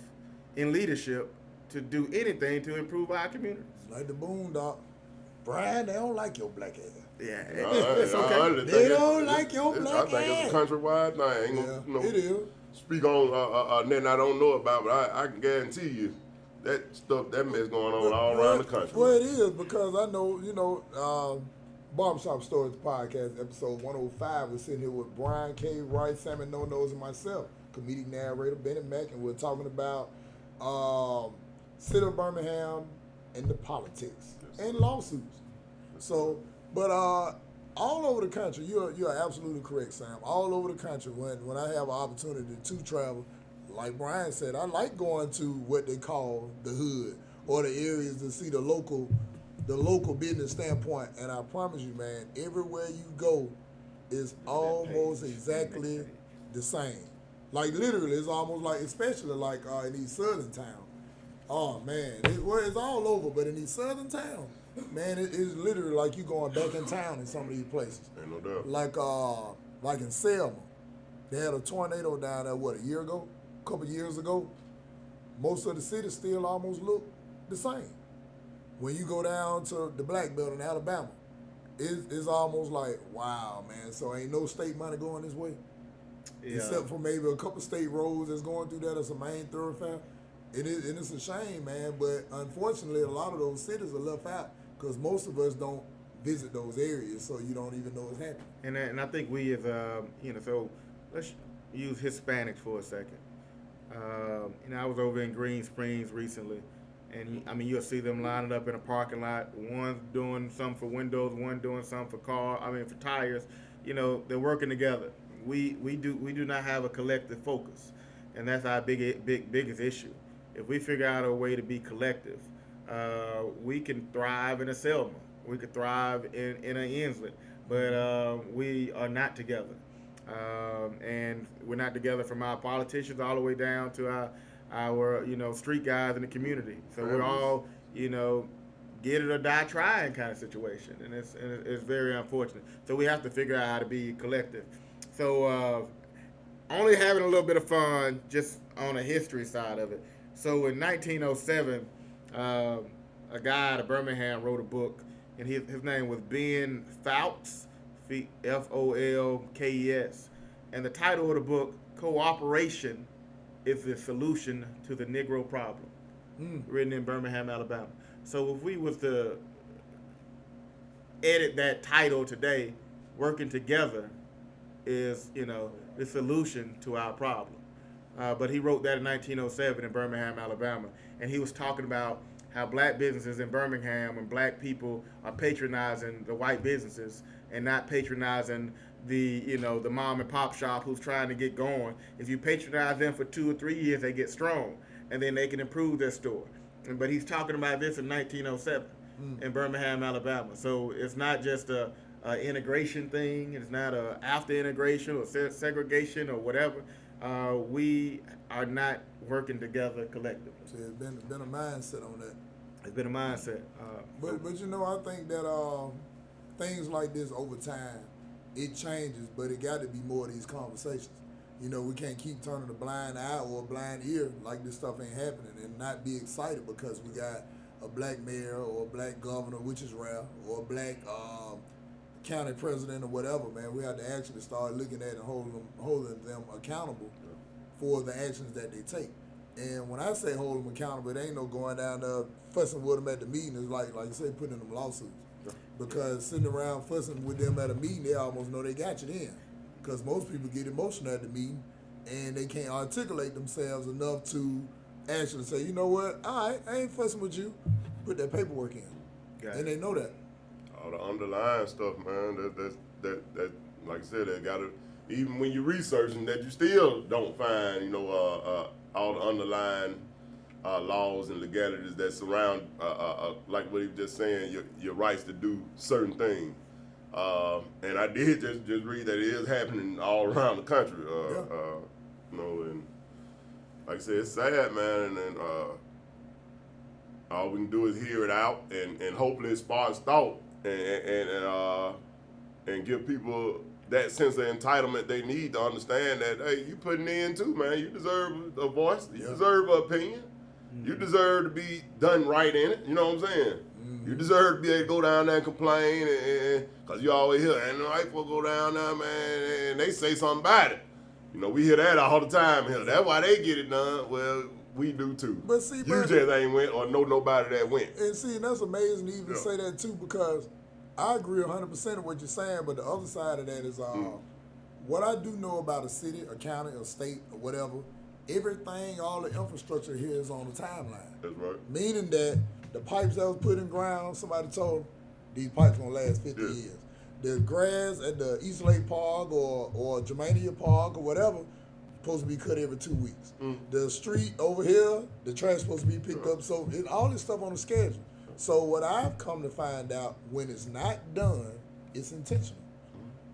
in leadership to do anything to improve our communities. Like the boondock. Brian, they don't like your black ass. Yeah, It's okay. They don't like your black I think ass. it's a countrywide thing. I ain't gonna, Yeah, it is. speak on nothing I don't know about, but I can guarantee you that stuff, that mess going on all around the country. Well, it is because I know, Barbershop Stories podcast, episode 105, we're sitting here with Brian K. Wright, Sammy No Nose, and myself, comedic narrator Benny Mack, and we're talking about City of Birmingham and the politics and lawsuits. So, but all over the country, you're absolutely correct, Sam. All over the country, when I have an opportunity to travel, like Brian said, I like going to what they call the hood or the areas to see the local business standpoint. And I promise you, man, everywhere you go is almost exactly the same. Like literally, it's almost like, especially like in these southern towns. Oh man, it's all over, but in these southern towns, man, it's literally like you going back in town in some of these places. Ain't no doubt. Like in Selma, they had a tornado down there, a couple years ago. Most of the cities still almost look the same. When you go down to the Black Belt in Alabama, it's almost like, wow, man, so ain't no state money going this way? Yeah. Except for maybe a couple state roads that's going through that as a main thoroughfare. It is, and it's a shame, man, but unfortunately, a lot of those cities are left out because most of us don't visit those areas, so you don't even know it's happening. And I think we as so let's use Hispanics for a second. I was over in Green Springs recently, and I mean you'll see them lining up in a parking lot. One's doing something for windows, one doing something for tires. They're working together. We do not have a collective focus, and that's our biggest issue. If we figure out a way to be collective, we can thrive in a Selma. We could thrive in an Inslet, but we are not together. And we're not together from our politicians all the way down to our street guys in the community. So we're all, get it or die trying kind of situation, and it's very unfortunate. So we have to figure out how to be collective. So only having a little bit of fun just on the history side of it. So in 1907, a guy out of Birmingham wrote a book, and his name was Ben Fowlkes, Folkes, and the title of the book, Cooperation is the Solution to the Negro Problem, written in Birmingham, Alabama. So if we was to edit that title today, working together is, the solution to our problem. But he wrote that in 1907 in Birmingham, Alabama, and he was talking about how black businesses in Birmingham and black people are patronizing the white businesses and not patronizing the mom and pop shop who's trying to get going. If you patronize them for 2 or 3 years, they get strong, and then they can improve their store. But he's talking about this in 1907 in Birmingham, Alabama. So it's not just a integration thing. It's not a after integration or segregation or whatever. We are not working together collectively. So it's been a mindset on that. It's been a mindset. But I think that things like this over time, it changes, but it got to be more of these conversations. We can't keep turning a blind eye or a blind ear like this stuff ain't happening and not be excited because we got a black mayor or a black governor, which is rare, or a black county president or whatever, man. We have to actually start looking at and holding them accountable for the actions that they take. And when I say hold them accountable, it ain't no going down there fussing with them at the meeting. It's like you say, putting them lawsuits. Because sitting around fussing with them at a meeting, they almost know they got you then. Because most people get emotional at the meeting and they can't articulate themselves enough to actually say, you know what, all right, I ain't fussing with you. Put that paperwork in. And they know that. All the underlying stuff, man, that like I said, that gotta, even when you're researching that, you still don't find, all the underlying laws and legalities that surround, like what he was just saying, your rights to do certain things. And I did just read that it is happening all around the country. And like I said, it's sad, man, and all we can do is hear it out and hopefully it sparks thought and give people that sense of entitlement they need to understand that, hey, you putting in too, man. You deserve a voice. You deserve an opinion. You deserve to be done right in it. You know what I'm saying? You deserve to be able to go down there and complain, because you always hear, and the white folk go down there, man, and they say something about it. You know, we hear that all the time here. That's why they get it done. Well, we do too. But see, you but, just ain't went or know nobody that went. And see, and that's amazing to even say that too, because I agree 100% of what you're saying, but the other side of that is what I do know about a city, a county, a state, or whatever, everything, all the infrastructure here is on the timeline. That's right. Meaning that the pipes that was put in ground, somebody told these pipes gonna last 50 years. The grass at the East Lake Park or Germania Park or whatever supposed to be cut every 2 weeks. The street over here, the trash supposed to be picked up. So all this stuff on the schedule. So what I've come to find out, when it's not done, it's intentional.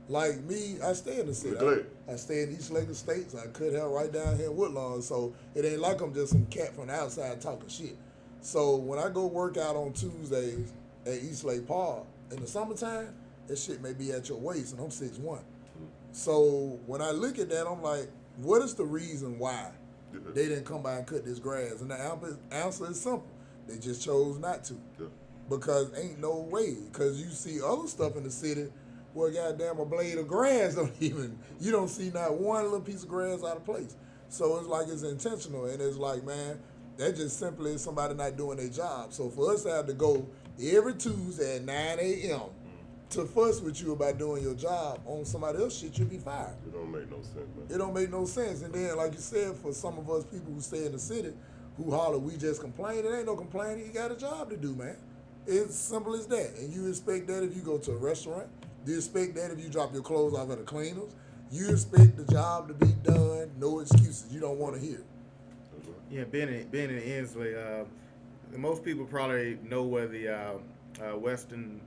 Like me, I stay in the city. I stay in East Lake Estates. I cut hair right down here in Woodlawn. So it ain't like I'm just some cat from the outside talking shit. So when I go work out on Tuesdays at East Lake Park, in the summertime, that shit may be at your waist, and I'm 6'1". So when I look at that, I'm like, what is the reason why they didn't come by and cut this grass? And the answer is simple. They just chose not to. Because ain't no way. Because you see other stuff in the city where goddamn a blade of grass you don't see not one little piece of grass out of place. So it's like it's intentional, and it's like, man, that just simply is somebody not doing their job. So for us to have to go every Tuesday at 9 a.m. to fuss with you about doing your job on somebody else shit, you'll be fired. It don't make no sense, man. It don't make no sense. And then, like you said, for some of us people who stay in the city, who holler, we just complain. It ain't no complaining. You got a job to do, man. It's simple as that. And you expect that if you go to a restaurant. You expect that if you drop your clothes off at the cleaners. You expect the job to be done. No excuses. You don't want to hear. Yeah, being in Inslee, most people probably know where the Western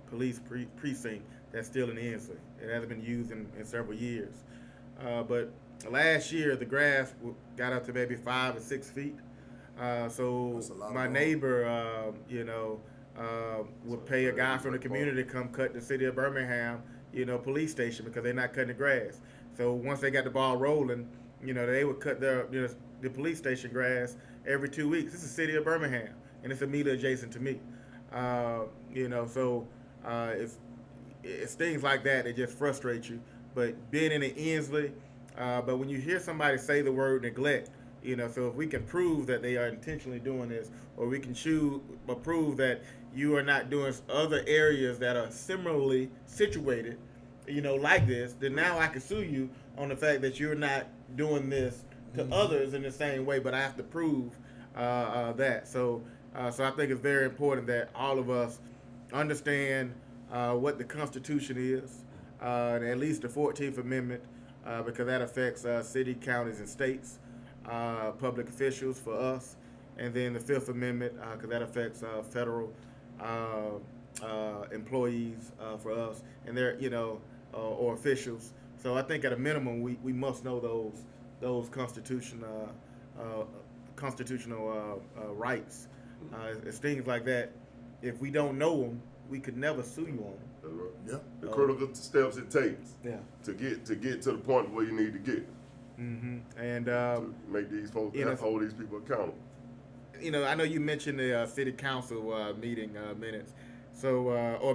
Police Precinct that's still in Inslee. It hasn't been used in several years. But last year, the grass got up to maybe 5 or 6 feet. So my neighbor, would pay a guy from the community to come cut the city of Birmingham, police station, because they're not cutting the grass. So once they got the ball rolling, they would cut the police station grass every 2 weeks. This is the city of Birmingham, and it's immediately adjacent to me. So it's things like that that just frustrate you. But being in the Inslee, but when you hear somebody say the word neglect, so if we can prove that they are intentionally doing this, or we can prove that you are not doing other areas that are similarly situated, like this, then now I can sue you on the fact that you're not doing this to others in the same way, but I have to prove that. So I think it's very important that all of us understand what the Constitution is, and at least the 14th Amendment, because that affects city, counties, and states, public officials for us, and then the 5th Amendment, because that affects federal employees for us, and they're or officials. So I think at a minimum we must know those constitutional rights. It's things like that. If we don't know them, we could never sue you on them. That's right. Yeah. The critical steps it takes. Yeah. To get to the point where you need to get. Mm-hmm. And to make these folks hold these people accountable. I know you mentioned the city council meeting minutes, so or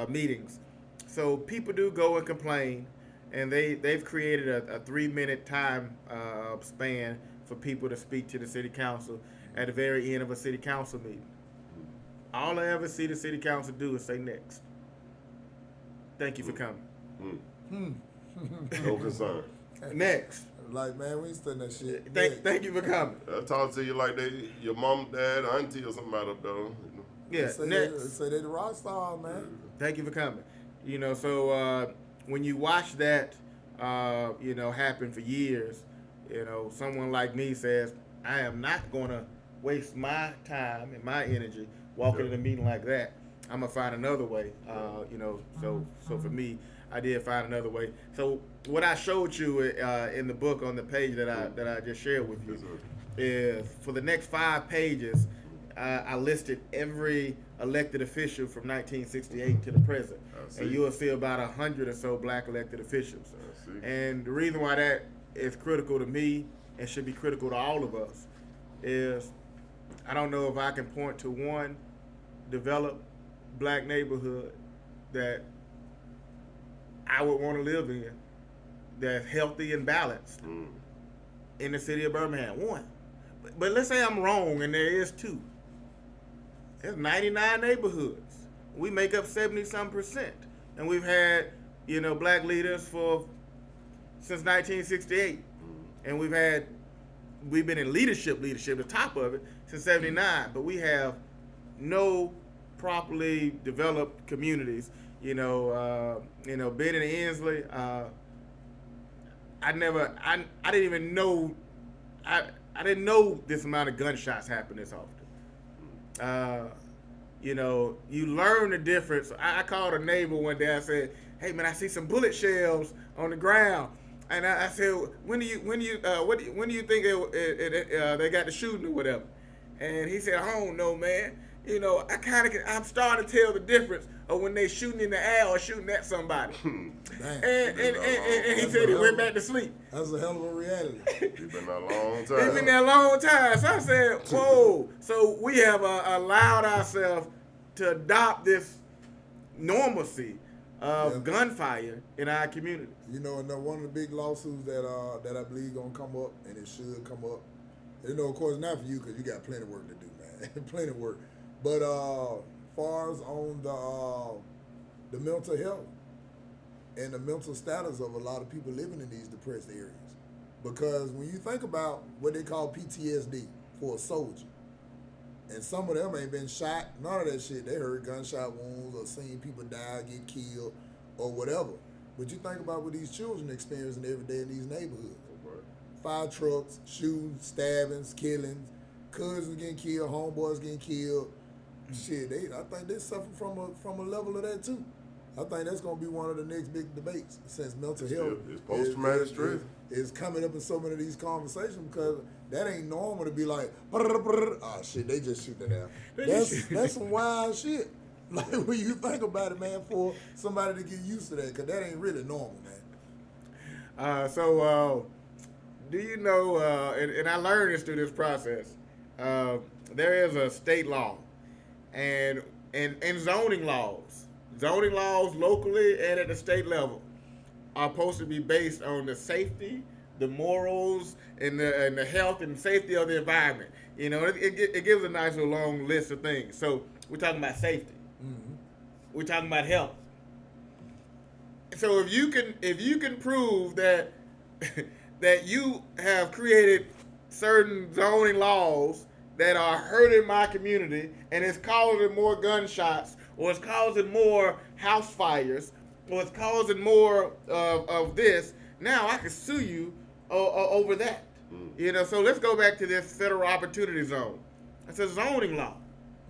meetings. So people do go and complain, and they've created a 3-minute time span for people to speak to the city council at the very end of a city council meeting. All I ever see the city council do is say next. Thank you for coming. No concern. Next. Like, man, we ain't studying that shit. Thank you for coming. I talk to you like your mom, dad, auntie, or somebody up there. Yeah, They say they the rock stars, man. Thank you for coming. So when you watch that, happen for years, someone like me says, I am not going to waste my time and my energy walking in a meeting like that. I'm gonna find another way. So for me, I did find another way. So what I showed you in the book on the page that I just shared with you is for the next 5 pages, I listed every elected official from 1968 to the present, and you will see about 100 or so black elected officials. And the reason why that is critical to me and should be critical to all of us is I don't know if I can point to one developed black neighborhood that I would want to live in, that's healthy and balanced in the city of Birmingham? One. But let's say I'm wrong and there is two. There's 99 neighborhoods. We make up 70-some%. And we've had, black leaders since 1968. And we've been in leadership, the top of it, since 79. But we have no properly developed communities. Being in Inslee, I didn't even know, I didn't know this amount of gunshots happen this often. You learn the difference. I called a neighbor one day. I said, "Hey man, I see some bullet shells on the ground." And I said, when do you think they got the shooting or whatever? And he said, "I don't know, man. I'm starting to tell the difference of when they shooting in the air or shooting at somebody." and he said he went back to sleep. That's a hell of a reality. It's been a long time. It's been there a long time. So I said, whoa. So we have allowed ourselves to adopt this normalcy of gunfire in our communities. And one of the big lawsuits that I believe gonna come up, and it should come up. Of course, not for you because you got plenty of work to do, man. Plenty of work. But far as on the mental health and the mental status of a lot of people living in these depressed areas, because when you think about what they call PTSD for a soldier, and some of them ain't been shot, none of that shit. They heard gunshot wounds or seen people die, get killed, or whatever. But you think about what these children experiencing every day in these neighborhoods. Fire trucks, shootings, stabbings, killings, cousins getting killed, homeboys getting killed. Shit, I think they suffer from a level of that too. I think that's going to be one of the next big debates, since mental health is post-traumatic stress is coming up in so many of these conversations, because that ain't normal to be like, oh shit, they just shooting it out. That's some wild shit. Like, when you think about it, man, for somebody to get used to that, because that ain't really normal, man. Do you know, and I learned this through this process, there is a state law and zoning laws locally and at the state level are supposed to be based on the safety, the morals, and the health and safety of the environment. It gives a nice little long list of things. So we're talking about safety. Mm-hmm. We're talking about health. So if you can prove that that you have created certain zoning laws that are hurting my community and it's causing more gunshots, or it's causing more house fires, or it's causing more of this, now I can sue you over that. So let's go back to this federal opportunity zone. It's a zoning law.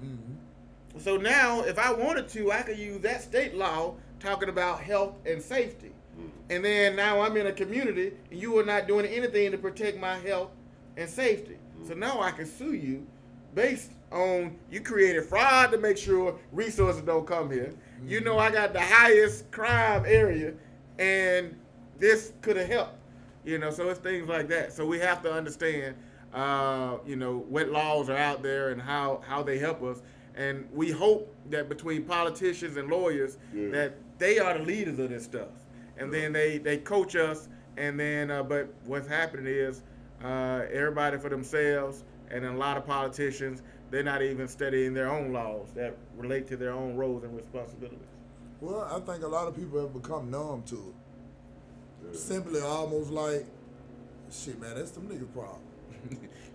Mm-hmm. So now, if I wanted to, I could use that state law talking about health and safety. Mm-hmm. And then now I'm in a community, and you are not doing anything to protect my health and safety. Mm-hmm. So now I can sue you based on you created fraud to make sure resources don't come here. Mm-hmm. I got the highest crime area, and this could have helped. So it's things like that. So we have to understand, what laws are out there and how they help us. And we hope that between politicians and lawyers, that they are the leaders of this stuff. And then they coach us. And then, but what's happening is everybody for themselves, and a lot of politicians, they're not even studying their own laws that relate to their own roles and responsibilities. Well, I think a lot of people have become numb to it. Simply almost like, shit, man, that's them niggas' problem.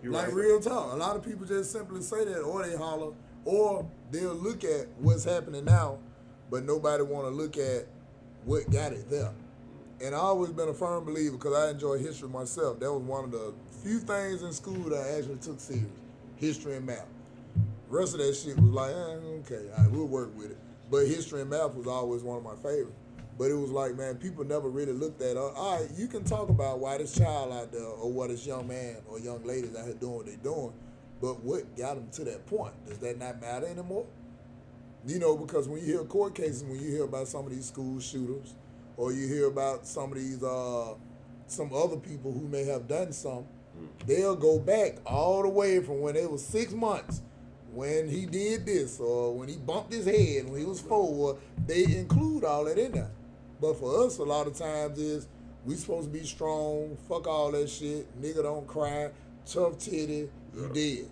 Like, right. Real talk. A lot of people just simply say that, or they holler, or they'll look at what's happening now, but nobody want to look at what got it there. And I've always been a firm believer, because I enjoy history myself. That was one of the few things in school that I actually took serious. History and math. The rest of that shit was like, okay, all right, we'll work with it. But history and math was always one of my favorites. But it was like, man, people never really looked at, all right, you can talk about why this child out there, or why this young man or young ladies out here doing what they're doing, but what got them to that point? Does that not matter anymore? Because when you hear court cases, when you hear about some of these school shooters, or you hear about some of these, some other people who may have done some, they'll go back all the way from when they was 6 months, when he did this or when he bumped his head when he was forward, they include all that in there. But for us, a lot of times is we supposed to be strong, fuck all that shit, nigga don't cry, tough titty, you dead.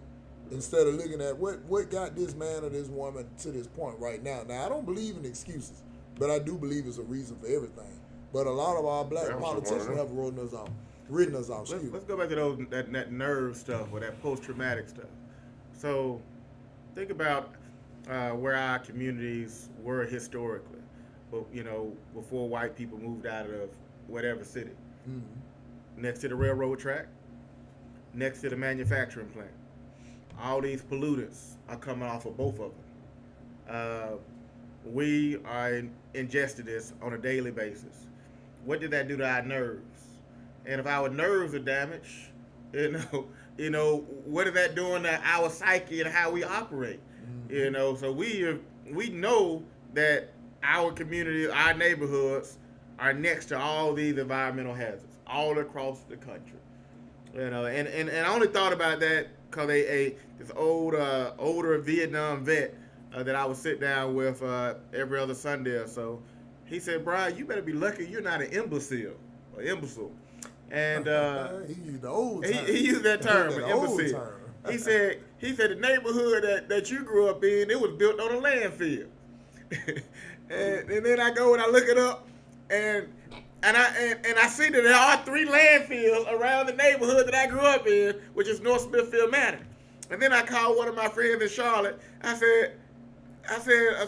Instead of looking at what got this man or this woman to this point right now. Now, I don't believe in excuses, but I do believe it's a reason for everything. But a lot of our black politicians have written us off. Let's go back to that nerve stuff or that post-traumatic stuff. So think about where our communities were historically, but before white people moved out of whatever city. Mm-hmm. Next to the railroad track, next to the manufacturing plant. All these pollutants are coming off of both of them. We are ingesting this on a daily basis. What did that do to our nerves? And if our nerves are damaged, what is that doing to our psyche and how we operate? Mm-hmm. So we know that our community, our neighborhoods are next to all these environmental hazards all across the country. And I only thought about that because this older Vietnam vet that I would sit down with every other Sunday or so, he said, "Brian, you better be lucky you're not an imbecile." And he used the old term. He used that term, an imbecile. He said the neighborhood that you grew up in, it was built on a landfill. and then I go and I look it up, and I see that there are 3 landfills around the neighborhood that I grew up in, which is North Smithfield Manor. And then I called one of my friends in Charlotte. I said,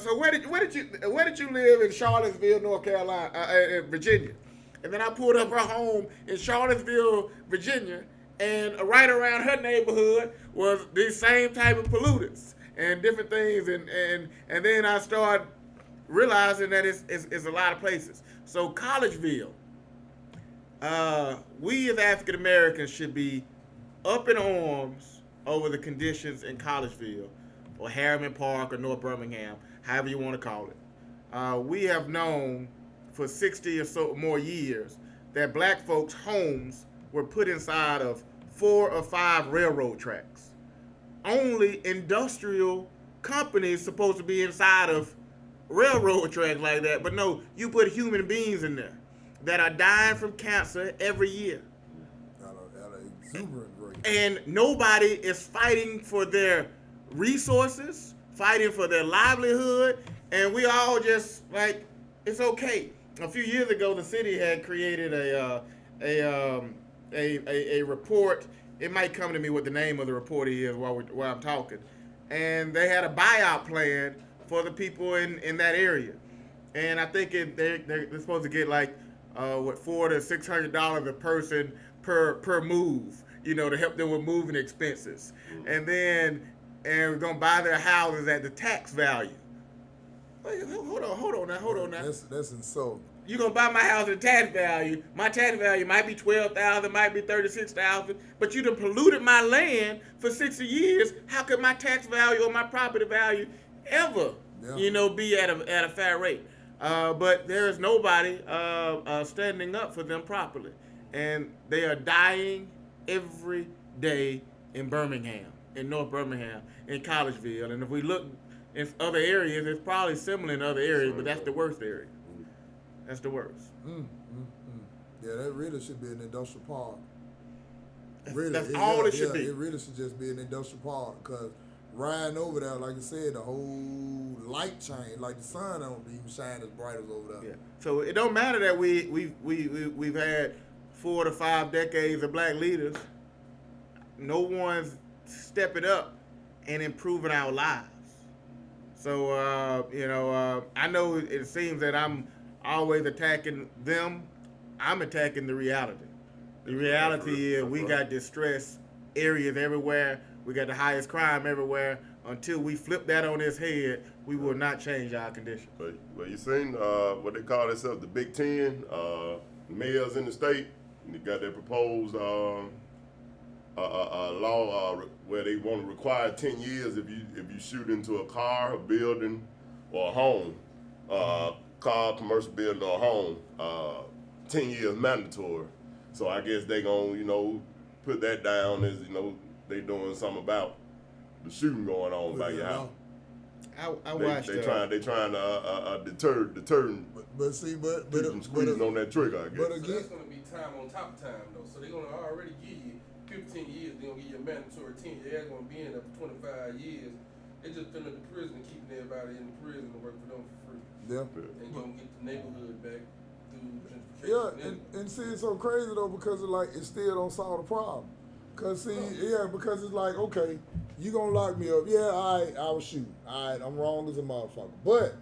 so where did you live in Charlottesville, North Carolina, Virginia? And then I pulled up her home in Charlottesville, Virginia, and right around her neighborhood was these same type of pollutants and different things. And then I started realizing that it's a lot of places. So Collegeville, we as African Americans should be up in arms over the conditions in Collegeville or Harriman Park or North Birmingham, however you want to call it. We have known for 60 or so more years that black folks' homes were put inside of 4 or 5 railroad tracks. Only industrial companies supposed to be inside of railroad tracks like that, but no, you put human beings in there that are dying from cancer every year. At an exuberant rate. And nobody is fighting for their resources, fighting for their livelihood, and we all just like, it's okay. A few years ago, the city had created a report. It might come to me what the name of the report is while I'm talking. And they had a buyout plan for the people in that area. And I think they're supposed to get like $400 to $600 a person per move, to help them with moving expenses. And we're gonna buy their houses at the tax value. Wait, hold on now. That's insulting. You're gonna buy my house at tax value. My tax value might be $12,000, might be $36,000, but you done polluted my land for 60 years. How could my tax value or my property value ever, be at a fair rate? But there is nobody standing up for them properly, and they are dying every day in Birmingham, in North Birmingham, in Collegeville. And if we look in other areas, it's probably similar in other areas, but that's the worst area. That's the worst. Yeah, that really should be an industrial park. That's all it should be. It really should just be an industrial park, because riding over there, like I said, the whole light chain, like the sun don't even shine as bright as over there. Yeah. So it don't matter that we've had 4 to 5 decades of black leaders. No one's stepping up and improving our lives. So I know it seems that I'm always attacking them. I'm attacking the reality. The reality is we got distressed areas everywhere. We got the highest crime everywhere. Until we flip that on its head, we will not change our condition. Well, you seen what they call themselves, the Big Ten, mayors in the state. They got their proposed law where they want to require 10 years if you shoot into a car, a building, or a home. Car, commercial building, or a home. 10 years mandatory. So I guess they gonna put that down as they doing something about the shooting going on by your house. I watched. They trying to deter But see, but from squeezing on that trigger. I guess. But So again, that's going to be time on top of time, though. So they're going to already give you 15 years. They're going to give you a mandatory 10 years. They're going to be in there for 25 years. They just filling up the prison and keeping everybody in the prison to work for them for free. yeah. And you're going to get the neighborhood back through gentrification. Yeah, and see, it's so crazy though because it still don't solve the problem. Cause see, because it's like, okay, you gonna lock me up? Yeah, all right, I was shooting. All right, I'm wrong as a motherfucker. But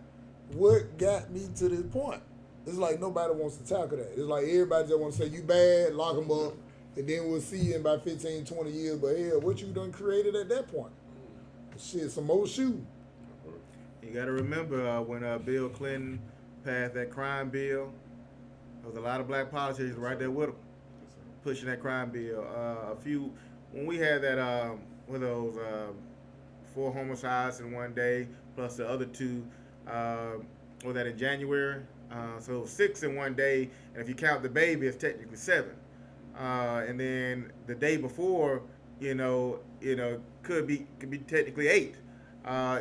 what got me to this point? It's like nobody wants to tackle that. It's like everybody just want to say you bad, lock them up, and then we'll see you in about 15, 20 years. But hell, what you done created at that point? Shit, some more shooting. You got to remember when Bill Clinton passed that crime bill, there was a lot of black politicians right there with him, pushing that crime bill. When we had that, with those 4 homicides in one day, plus the other 2, was that in January? So it was 6 in one day, and if you count the baby, it's technically 7. And then the day before, could be technically 8,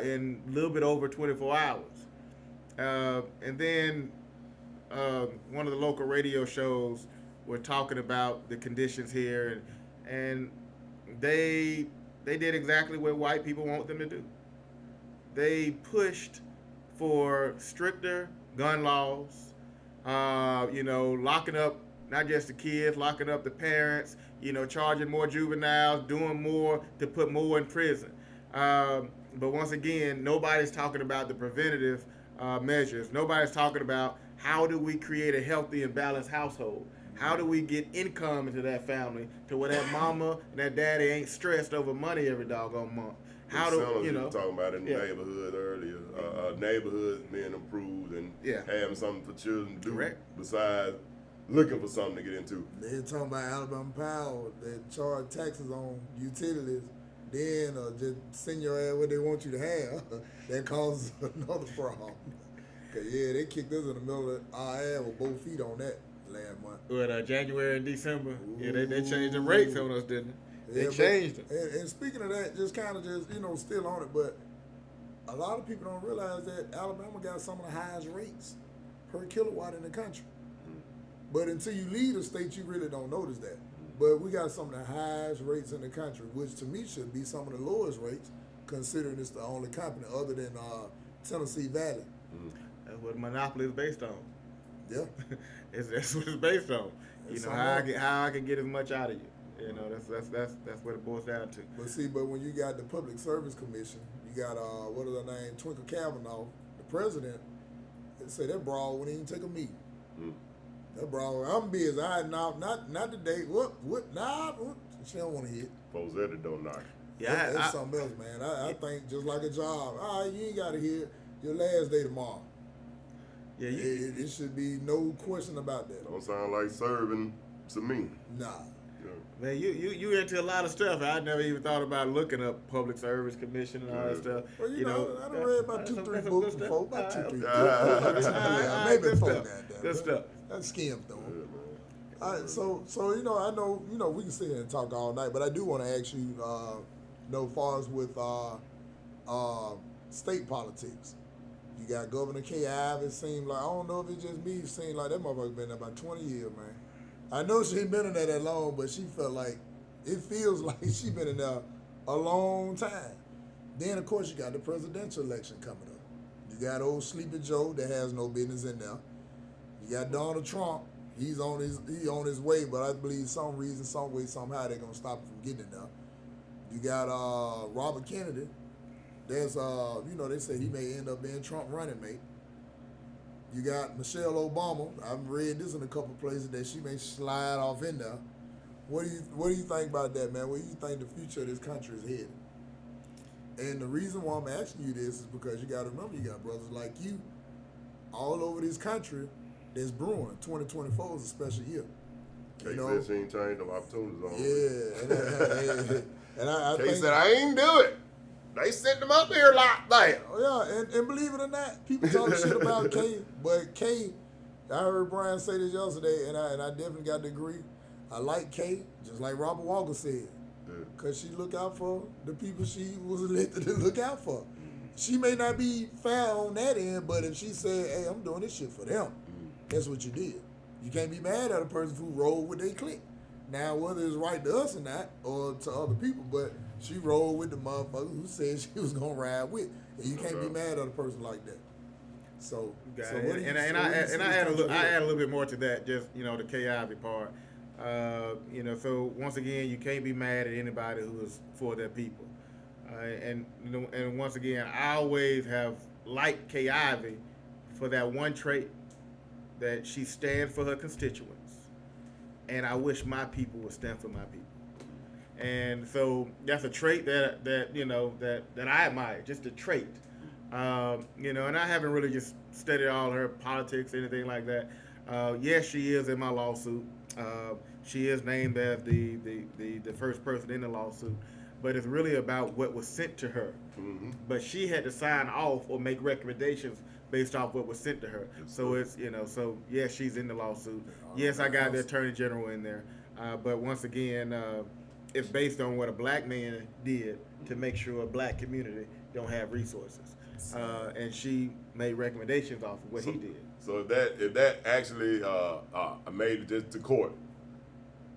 in a little bit over 24 hours. And then one of the local radio shows were talking about the conditions here, and they did exactly what white people want them to do. They pushed for stricter gun laws, locking up not just the kids, locking up the parents, charging more juveniles, doing more to put more in prison. But once again, nobody's talking about the preventative measures. Nobody's talking about how do we create a healthy and balanced household. How do we get income into that family to where that mama and that daddy ain't stressed over money every doggone month? How do you were talking about in the neighborhood earlier? Neighborhoods being improved and having something for children to do besides looking for something to get into. They're talking about Alabama Power that charge taxes on utilities, then just send your ass what they want you to have. That causes another problem. Cause they kicked us in the middle of our ass with both feet on that last month. What, January and December? Ooh. They changed the rates on us, didn't they? They changed it. And speaking of that, just still on it, but a lot of people don't realize that Alabama got some of the highest rates per kilowatt in the country. But until you leave the state, you really don't notice that. But we got some of the highest rates in the country, which to me should be some of the lowest rates, considering it's the only company other than Tennessee Valley. That's what monopoly is based on. Yeah, that's what it's based on. How I can get as much out of you. That's what it boils down to. But when you got the Public Service Commission, you got what is her name, Twinkle Kavanaugh, the president. They say that broad wouldn't even take a meeting. That broad, I'm busy. Not today. What? She don't want to hit. Rosetta don't knock. Yeah, that's something else, man. I think just like a job. All right, you ain't got to hit your last day tomorrow. Yeah, it should be no question about that. Don't sound like serving to me. Nah. Man, you into a lot of stuff. I never even thought about looking up Public Service Commission and all that stuff. Well, I done read about 2-3 books before. About 2-3 books. Maybe 4 that. Good stuff. That's skimmed though. All right, so I know we can sit here and talk all night, but I do want to ask you, as far as with state politics. You got Governor Kay Ivey. It seemed like, I don't know if it's just me, it seemed like that motherfucker been there about 20 years, man. I know she ain't been in there that long, but she felt like, it feels like she been in there a long time. Then, of course, you got the presidential election coming up. You got old Sleepy Joe that has no business in there. You got Donald Trump. He's on his way, but I believe some reason, some way, somehow they're going to stop him from getting in there. You got Robert Kennedy. There's, they say he may end up being Trump running mate. You got Michelle Obama. I've read this in a couple places that she may slide off in there. What do you think about that, man? Where do you think the future of this country is headed? And the reason why I'm asking you this is because you got to remember, you got brothers like you all over this country that's brewing. 2024 is a special year. Kay said she ain't changed no opportunities on. Yeah, and I Kay think, said I ain't do it. They sent them up here like that. Oh yeah, and believe it or not, people talk shit about Kay, but Kay, I heard Brian say this yesterday, and I definitely got to agree. I like Kay, just like Robert Walker said. because she look out for the people she was elected to look out for. She may not be fair on that end, but if she said, hey, I'm doing this shit for them, that's what you did. You can't be mad at a person who rolled with their clique. Now, whether it's right to us or not, or to other people, but she rolled with the motherfucker who said she was going to ride with. And you can't be mad at a person like that. So, I add a little bit more to that, just, the K. Ivy part. So once again, you can't be mad at anybody who is for their people. And once again, I always have liked Kay Ivey for that one trait that she stands for her constituents, and I wish my people would stand for my people. And so that's a trait that I admire, just a trait. And I haven't really just studied all her politics or anything like that. Yes, she is in my lawsuit. She is named as the first person in the lawsuit. But it's really about what was sent to her. Mm-hmm. But she had to sign off or make recommendations based off what was sent to her. So it's, so yes, she's in the lawsuit. Yes, I got the attorney general in there. But once again, it's based on what a black man did to make sure a black community don't have resources. And she made recommendations off of what he did. So if that actually made it just to court,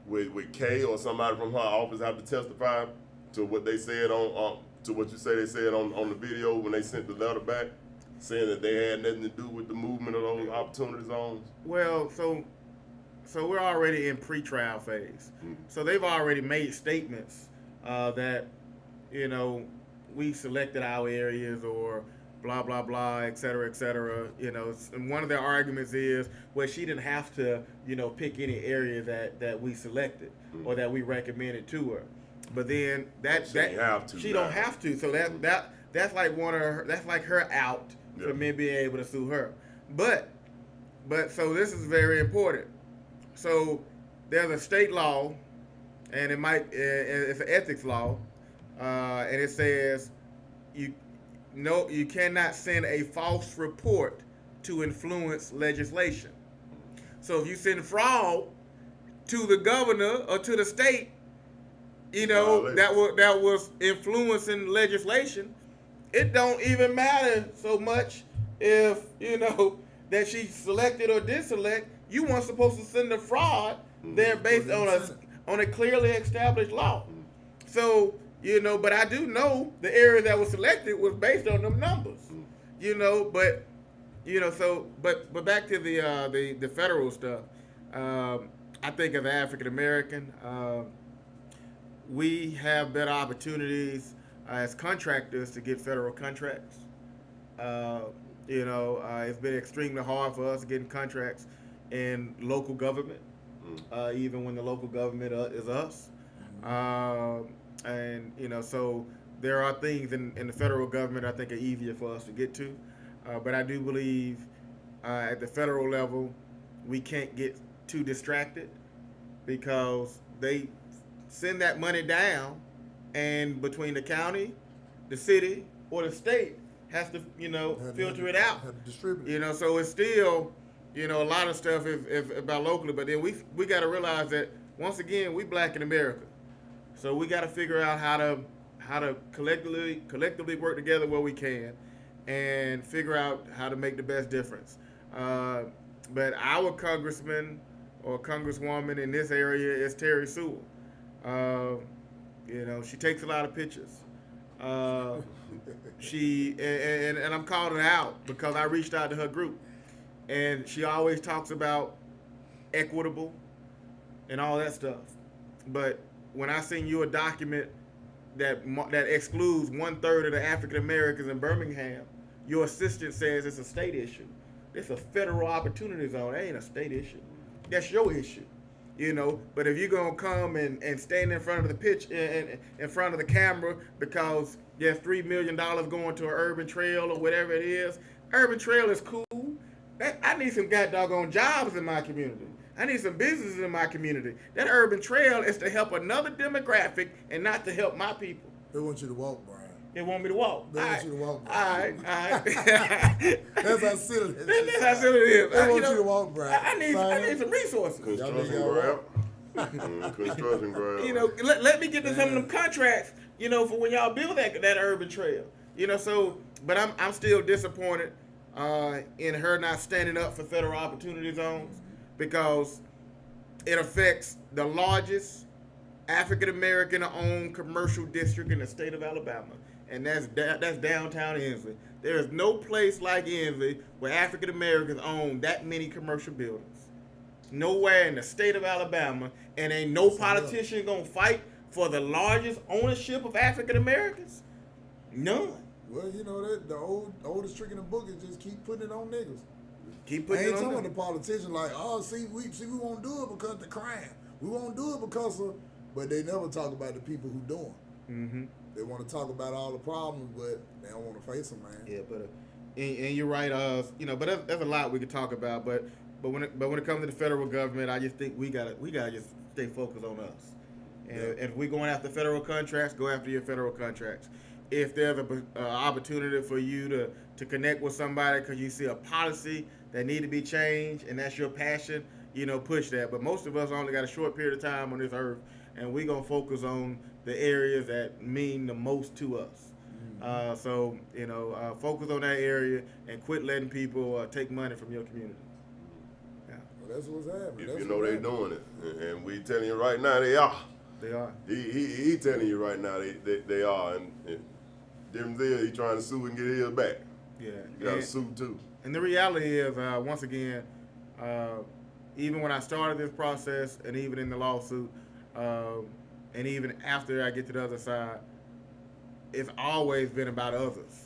with Kay or somebody from her office have to testify to what they said to what you say they said on the video when they sent the letter back, saying that they had nothing to do with the movement of those opportunity zones? Well, so we're already in pre-trial phase. Mm-hmm. So they've already made statements that, we selected our areas or blah, blah, blah, et cetera, et cetera. And one of their arguments is, well, she didn't have to, pick any area that we selected or that we recommended to her. But then she don't have to. So that's like her out for me being able to sue her. But so this is very important. So there's a state law, and it's an ethics law, and it says you cannot send a false report to influence legislation. So if you send fraud to the governor or to the state, that was influencing legislation, it don't even matter so much if, that she selected or did select. You weren't supposed to send a fraud there based on a clearly established law. So, but I do know the area that was selected was based on them numbers, but back to the federal stuff. I think as an African American, we have better opportunities as contractors to get federal contracts. It's been extremely hard for us getting contracts in local government, even when the local government is us. So there are things in the federal government I think are easier for us to get to. But I do believe at the federal level, we can't get too distracted because they send that money down, and between the county, the city, or the state has to, filter it out. Distribute it. So it's still, a lot of stuff is about locally, but then we got to realize that once again we black in America, so we got to figure out how to collectively work together where we can, and figure out how to make the best difference. But our congressman or congresswoman in this area is Terry Sewell. She takes a lot of pictures. She and I'm calling her out because I reached out to her group, and she always talks about equitable and all that stuff. But when I send you a document that excludes 1/3 of the African Americans in Birmingham, your assistant says it's a state issue. It's a federal opportunity zone. That ain't a state issue. That's your issue. But if you're gonna come and stand in front of the pitch in front of the camera because there's $3 million going to an urban trail or whatever it is, urban trail is cool. I need some doggone jobs in my community. I need some businesses in my community. That urban trail is to help another demographic and not to help my people. They want you to walk, Brian. They want me to walk. They want you to walk, Brian. All right. That's how silly it is. That's how silly it is. They want you to walk, Brian. I need some resources. Construction grab. Construction ground. You know, let me get to some of them contracts, you know, for when y'all build that urban trail. You know, so but I'm still disappointed in her not standing up for federal opportunity zones because it affects the largest African American owned commercial district in the state of Alabama, and that's downtown Inslee. There is no place like Inslee where African Americans own that many commercial buildings. Nowhere in the state of Alabama, and ain't no politician gonna fight for the largest ownership of African Americans. None. Well, you know that the oldest trick in the book is just keep putting it on niggas. Keep I putting ain't it on talking them. the politicians like, oh, see, we won't do it because of the crime. We won't do it because of, but they never talk about the people who doing. Mm-hmm. They want to talk about all the problems, but they don't want to face them, man. Yeah, but and you're right. You know, but there's a lot we could talk about. But when it comes to the federal government, I just think we gotta just stay focused on us. And if we're going after federal contracts, go after your federal contracts. If there's an opportunity for you to connect with somebody because you see a policy that need to be changed and that's your passion, you know, push that. But most of us only got a short period of time on this earth, and we're going to focus on the areas that mean the most to us. So, you know, focus on that area and quit letting people take money from your community. Yeah. Well, that's what's happening. If you know they're doing it, and we telling you right now they are. They are. He telling you right now they are, and difference is he trying to sue and get his back. Yeah. You got to sue too. And the reality is, once again, even when I started this process, and even in the lawsuit, and even after I get to the other side, it's always been about others.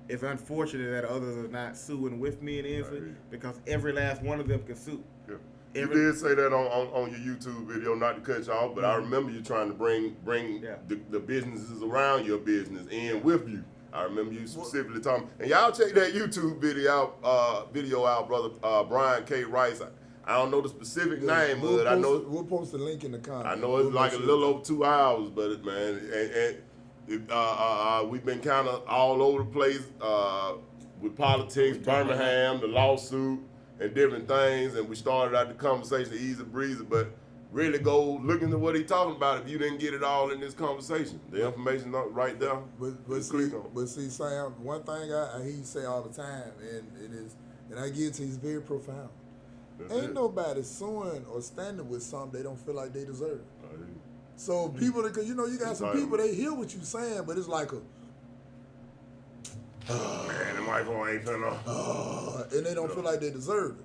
It's unfortunate that others are not suing with me in Inslee because every last one of them can sue. Yeah. You did say that on your YouTube video, not to cut you off, but I remember you trying to bring the businesses around your business in with you. I remember you specifically talking, and y'all check that YouTube video out, brother Brian K. Rice. I don't know the specific name, but I know we'll post the link in the comments. I know it's like a little over 2 hours, but man, we've been kind of all over the place with politics, Birmingham, the lawsuit, and different things. And we started out the conversation easy breezy, but really go look into what he's talking about if you didn't get it all in this conversation. The information right there. But see, Sam, one thing I hear you say all the time, and I get to, he's very profound. Ain't nobody suing or standing with something they don't feel like they deserve. So people, because you know you got some people, they hear what you saying, but it's like man, the microphone ain't finna. And they don't feel like they deserve it.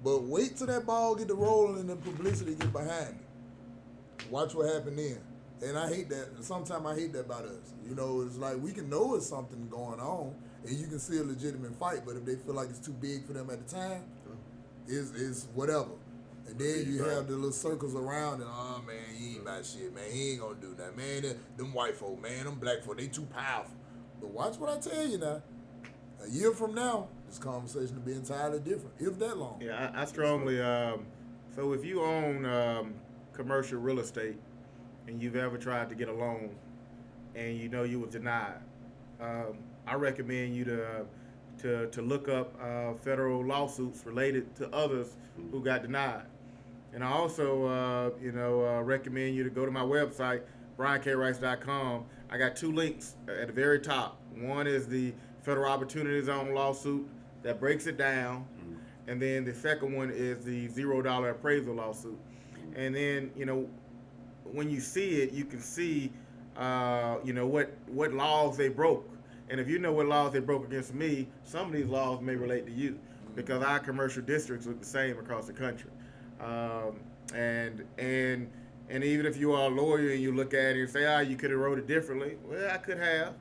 But wait till that ball get to rolling and the publicity get behind it. Watch what happen then. And I hate that. Sometimes I hate that about us. You know, it's like we can know it's something going on, and you can see a legitimate fight, but if they feel like it's too big for them at the time, it's whatever. And then you have the little circles around, and oh man, he ain't about shit, man. He ain't gonna do that, man. Them white folk, man, them black folk, they too powerful. But watch what I tell you now. A year from now, this conversation will be entirely different, if that long. Yeah, I strongly. So if you own commercial real estate and you've ever tried to get a loan and you know you were denied, I recommend you to look up federal lawsuits related to others who got denied. And I also, recommend you to go to my website, briankrice.com. I got 2 links at the very top. One is the Federal Opportunity Zone lawsuit that breaks it down. And then the second one is the $0 appraisal lawsuit. And then, when you see it, you can see, what laws they broke. And if you know what laws they broke against me, some of these laws may relate to you because our commercial districts look the same across the country. And even if you are a lawyer and you look at it and say, you could have wrote it differently, well, I could have.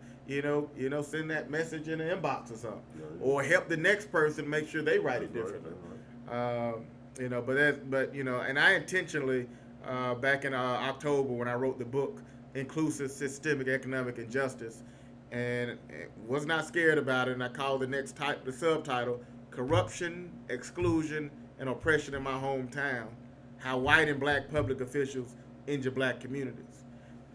Send that message in the inbox or something, or help the next person make sure they write it differently. And I intentionally, back in October when I wrote the book, Inclusive Systemic Economic Injustice, and was not scared about it, and I called the subtitle, Corruption, Exclusion, and Oppression in My Hometown, How White and Black Public Officials Injure Black Communities.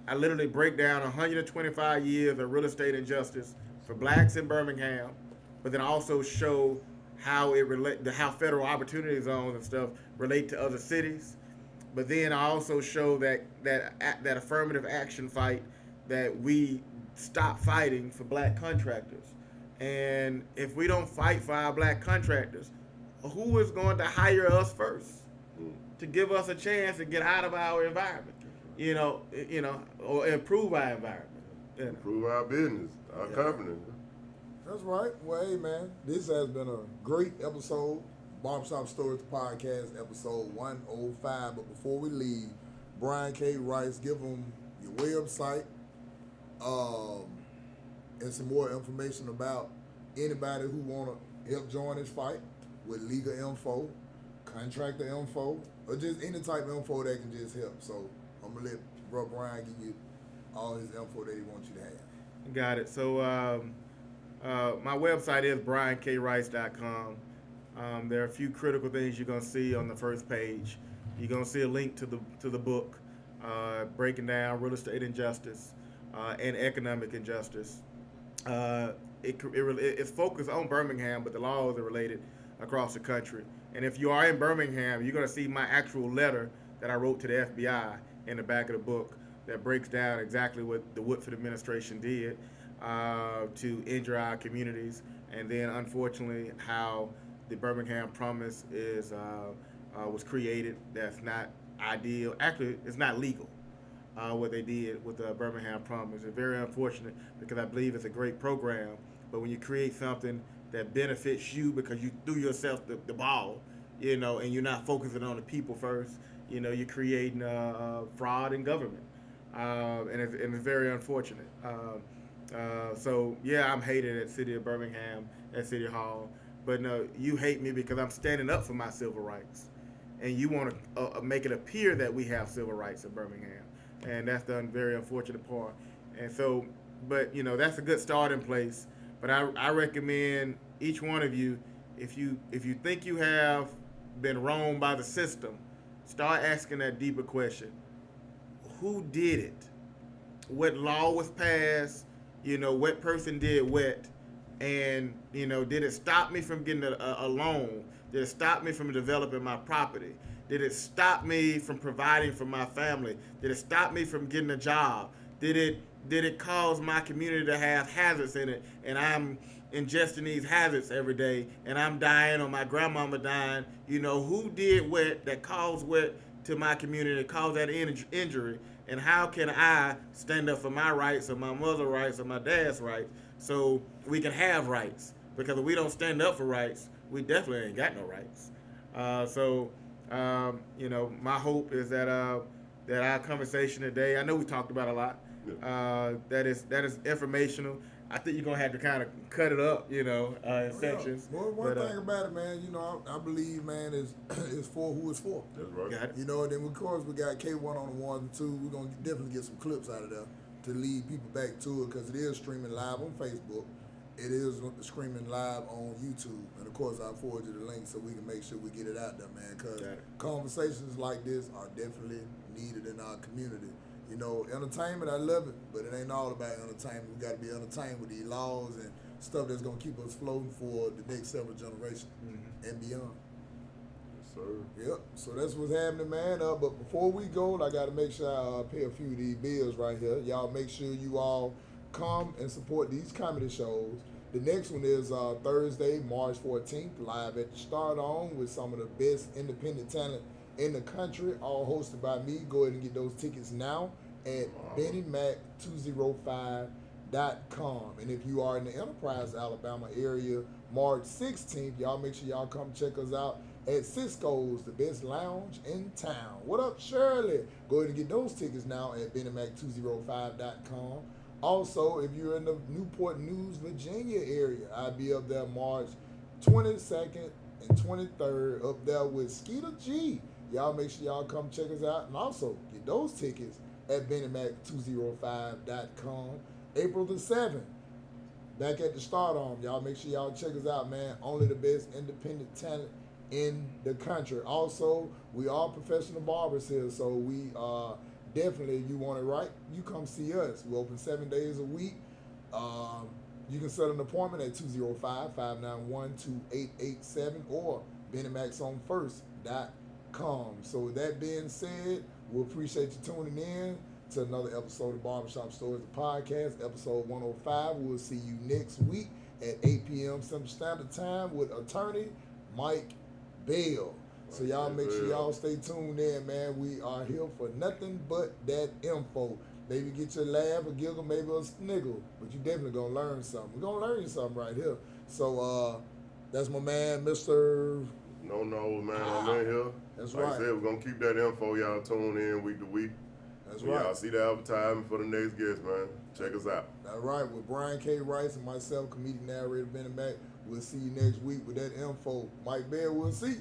I literally break down 125 years of real estate injustice for blacks in Birmingham, but then also show how how federal opportunity zones and stuff relate to other cities, but then I also show that affirmative action fight that we stop fighting for black contractors. And if we don't fight for our black contractors, who is going to hire us first to give us a chance to get out of our environment? Or improve our environment. Improve our business, our company. That's right. Well, hey, man, this has been a great episode. Barbershop Stories Podcast, episode 105. But before we leave, Brian K. Rice, give them your website and some more information about anybody who want to help join this fight with legal info, contractor info, or just any type of info that can just help. So I'm going to let Bro Brian give you all his info that he wants you to have. Got it. So my website is briankrice.com. There are a few critical things you're going to see on the first page. You're going to see a link to the book, breaking down real estate injustice and economic injustice. It's focused on Birmingham, but the laws are related across the country. And if you are in Birmingham, you're going to see my actual letter that I wrote to the FBI in the back of the book that breaks down exactly what the Woodford administration did to injure our communities, and then unfortunately how the Birmingham Promise was created. That's not ideal. Actually, it's not legal. What they did with the Birmingham Promise is very unfortunate because I believe it's a great program. But when you create something that benefits you because you threw yourself the ball, and you're not focusing on the people first, you're creating fraud in government, and it's very unfortunate. So yeah, I'm hated at City of Birmingham, at City Hall. But no, you hate me because I'm standing up for my civil rights, and you want to make it appear that we have civil rights in Birmingham, and that's the very unfortunate part. And so, but that's a good starting place. But I recommend each one of you, if you think you have been wronged by the system, start asking that deeper question: who did it? What law was passed? What person did what? And, did it stop me from getting a loan? Did it stop me from developing my property? Did it stop me from providing for my family? Did it stop me from getting a job? Did it cause my community to have hazards in it, and I'm ingesting these hazards every day, and I'm dying or my grandmama dying? Who did what that caused what to my community, that caused that injury? And how can I stand up for my rights or my mother's rights or my dad's rights so we can have rights? Because if we don't stand up for rights, we definitely ain't got no rights. My hope is that our conversation today, I know we talked about a lot, that is informational. I think you're going to have to kind of cut it up, in sections. Well, one thing about it, man, I believe, man, is for who it's for. That's right. Got it. And then, of course, we got K1 on the 1 and 2. We're going to definitely get some clips out of there to lead people back to it because it is streaming live on Facebook. It is streaming live on YouTube. And, of course, I'll forward you the link so we can make sure we get it out there, man, because conversations like this are definitely needed in our community. Entertainment, I love it, but it ain't all about entertainment. We got to be entertained with these laws and stuff that's going to keep us floating for the next several generations and beyond. Yes, sir. Yep, so that's what's happening, man. But before we go, I got to make sure I pay a few of these bills right here. Y'all make sure you all come and support these comedy shows. The next one is Thursday, March 14th, live at the Start On with some of the best independent talent in the country, all hosted by me. Go ahead and get those tickets now at BennyMac205.com. And if you are in the Enterprise, Alabama area, March 16th, y'all make sure y'all come check us out at Cisco's, the best lounge in town. What up, Shirley? Go ahead and get those tickets now at BennyMac205.com. Also, if you're in the Newport News, Virginia area, I'll be up there March 22nd and 23rd up there with Skeeter G. Y'all make sure y'all come check us out. And also, get those tickets at BennyMac205.com. April the 7th, back at the Start On. Y'all make sure y'all check us out, man. Only the best independent talent in the country. Also, we are professional barbers here, so we definitely, if you want it right, you come see us. We're open 7 days a week. You can set an appointment at 205-591-2887 or BennyMacsOnFirst.com. gmail.com. So with that being said, we appreciate you tuning in to another episode of Barbershop Stories, the podcast, episode 105. We'll see you next week at 8 p.m. Central Standard Time with attorney Mike Bell. So y'all make sure y'all stay tuned in, man. We are here for nothing but that info. Maybe get your laugh, a giggle, maybe a sniggle, but you definitely gonna learn something. We're gonna learn something right here. So that's my man, Mr. No, man, I'm in here. That's like right. I said, we're gonna keep that info. Y'all tune in week to week. That's When right. y'all see the advertisement for the next guest, man. Check us out. All right, with Brian K. Rice and myself, comedic narrator Benny Mac. We'll see you next week with that info. Mike Bear, we'll see you.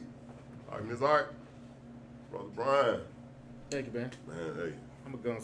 All right, Miss Art, Brother Brian. Thank you, man. Man, hey. I'm gonna go.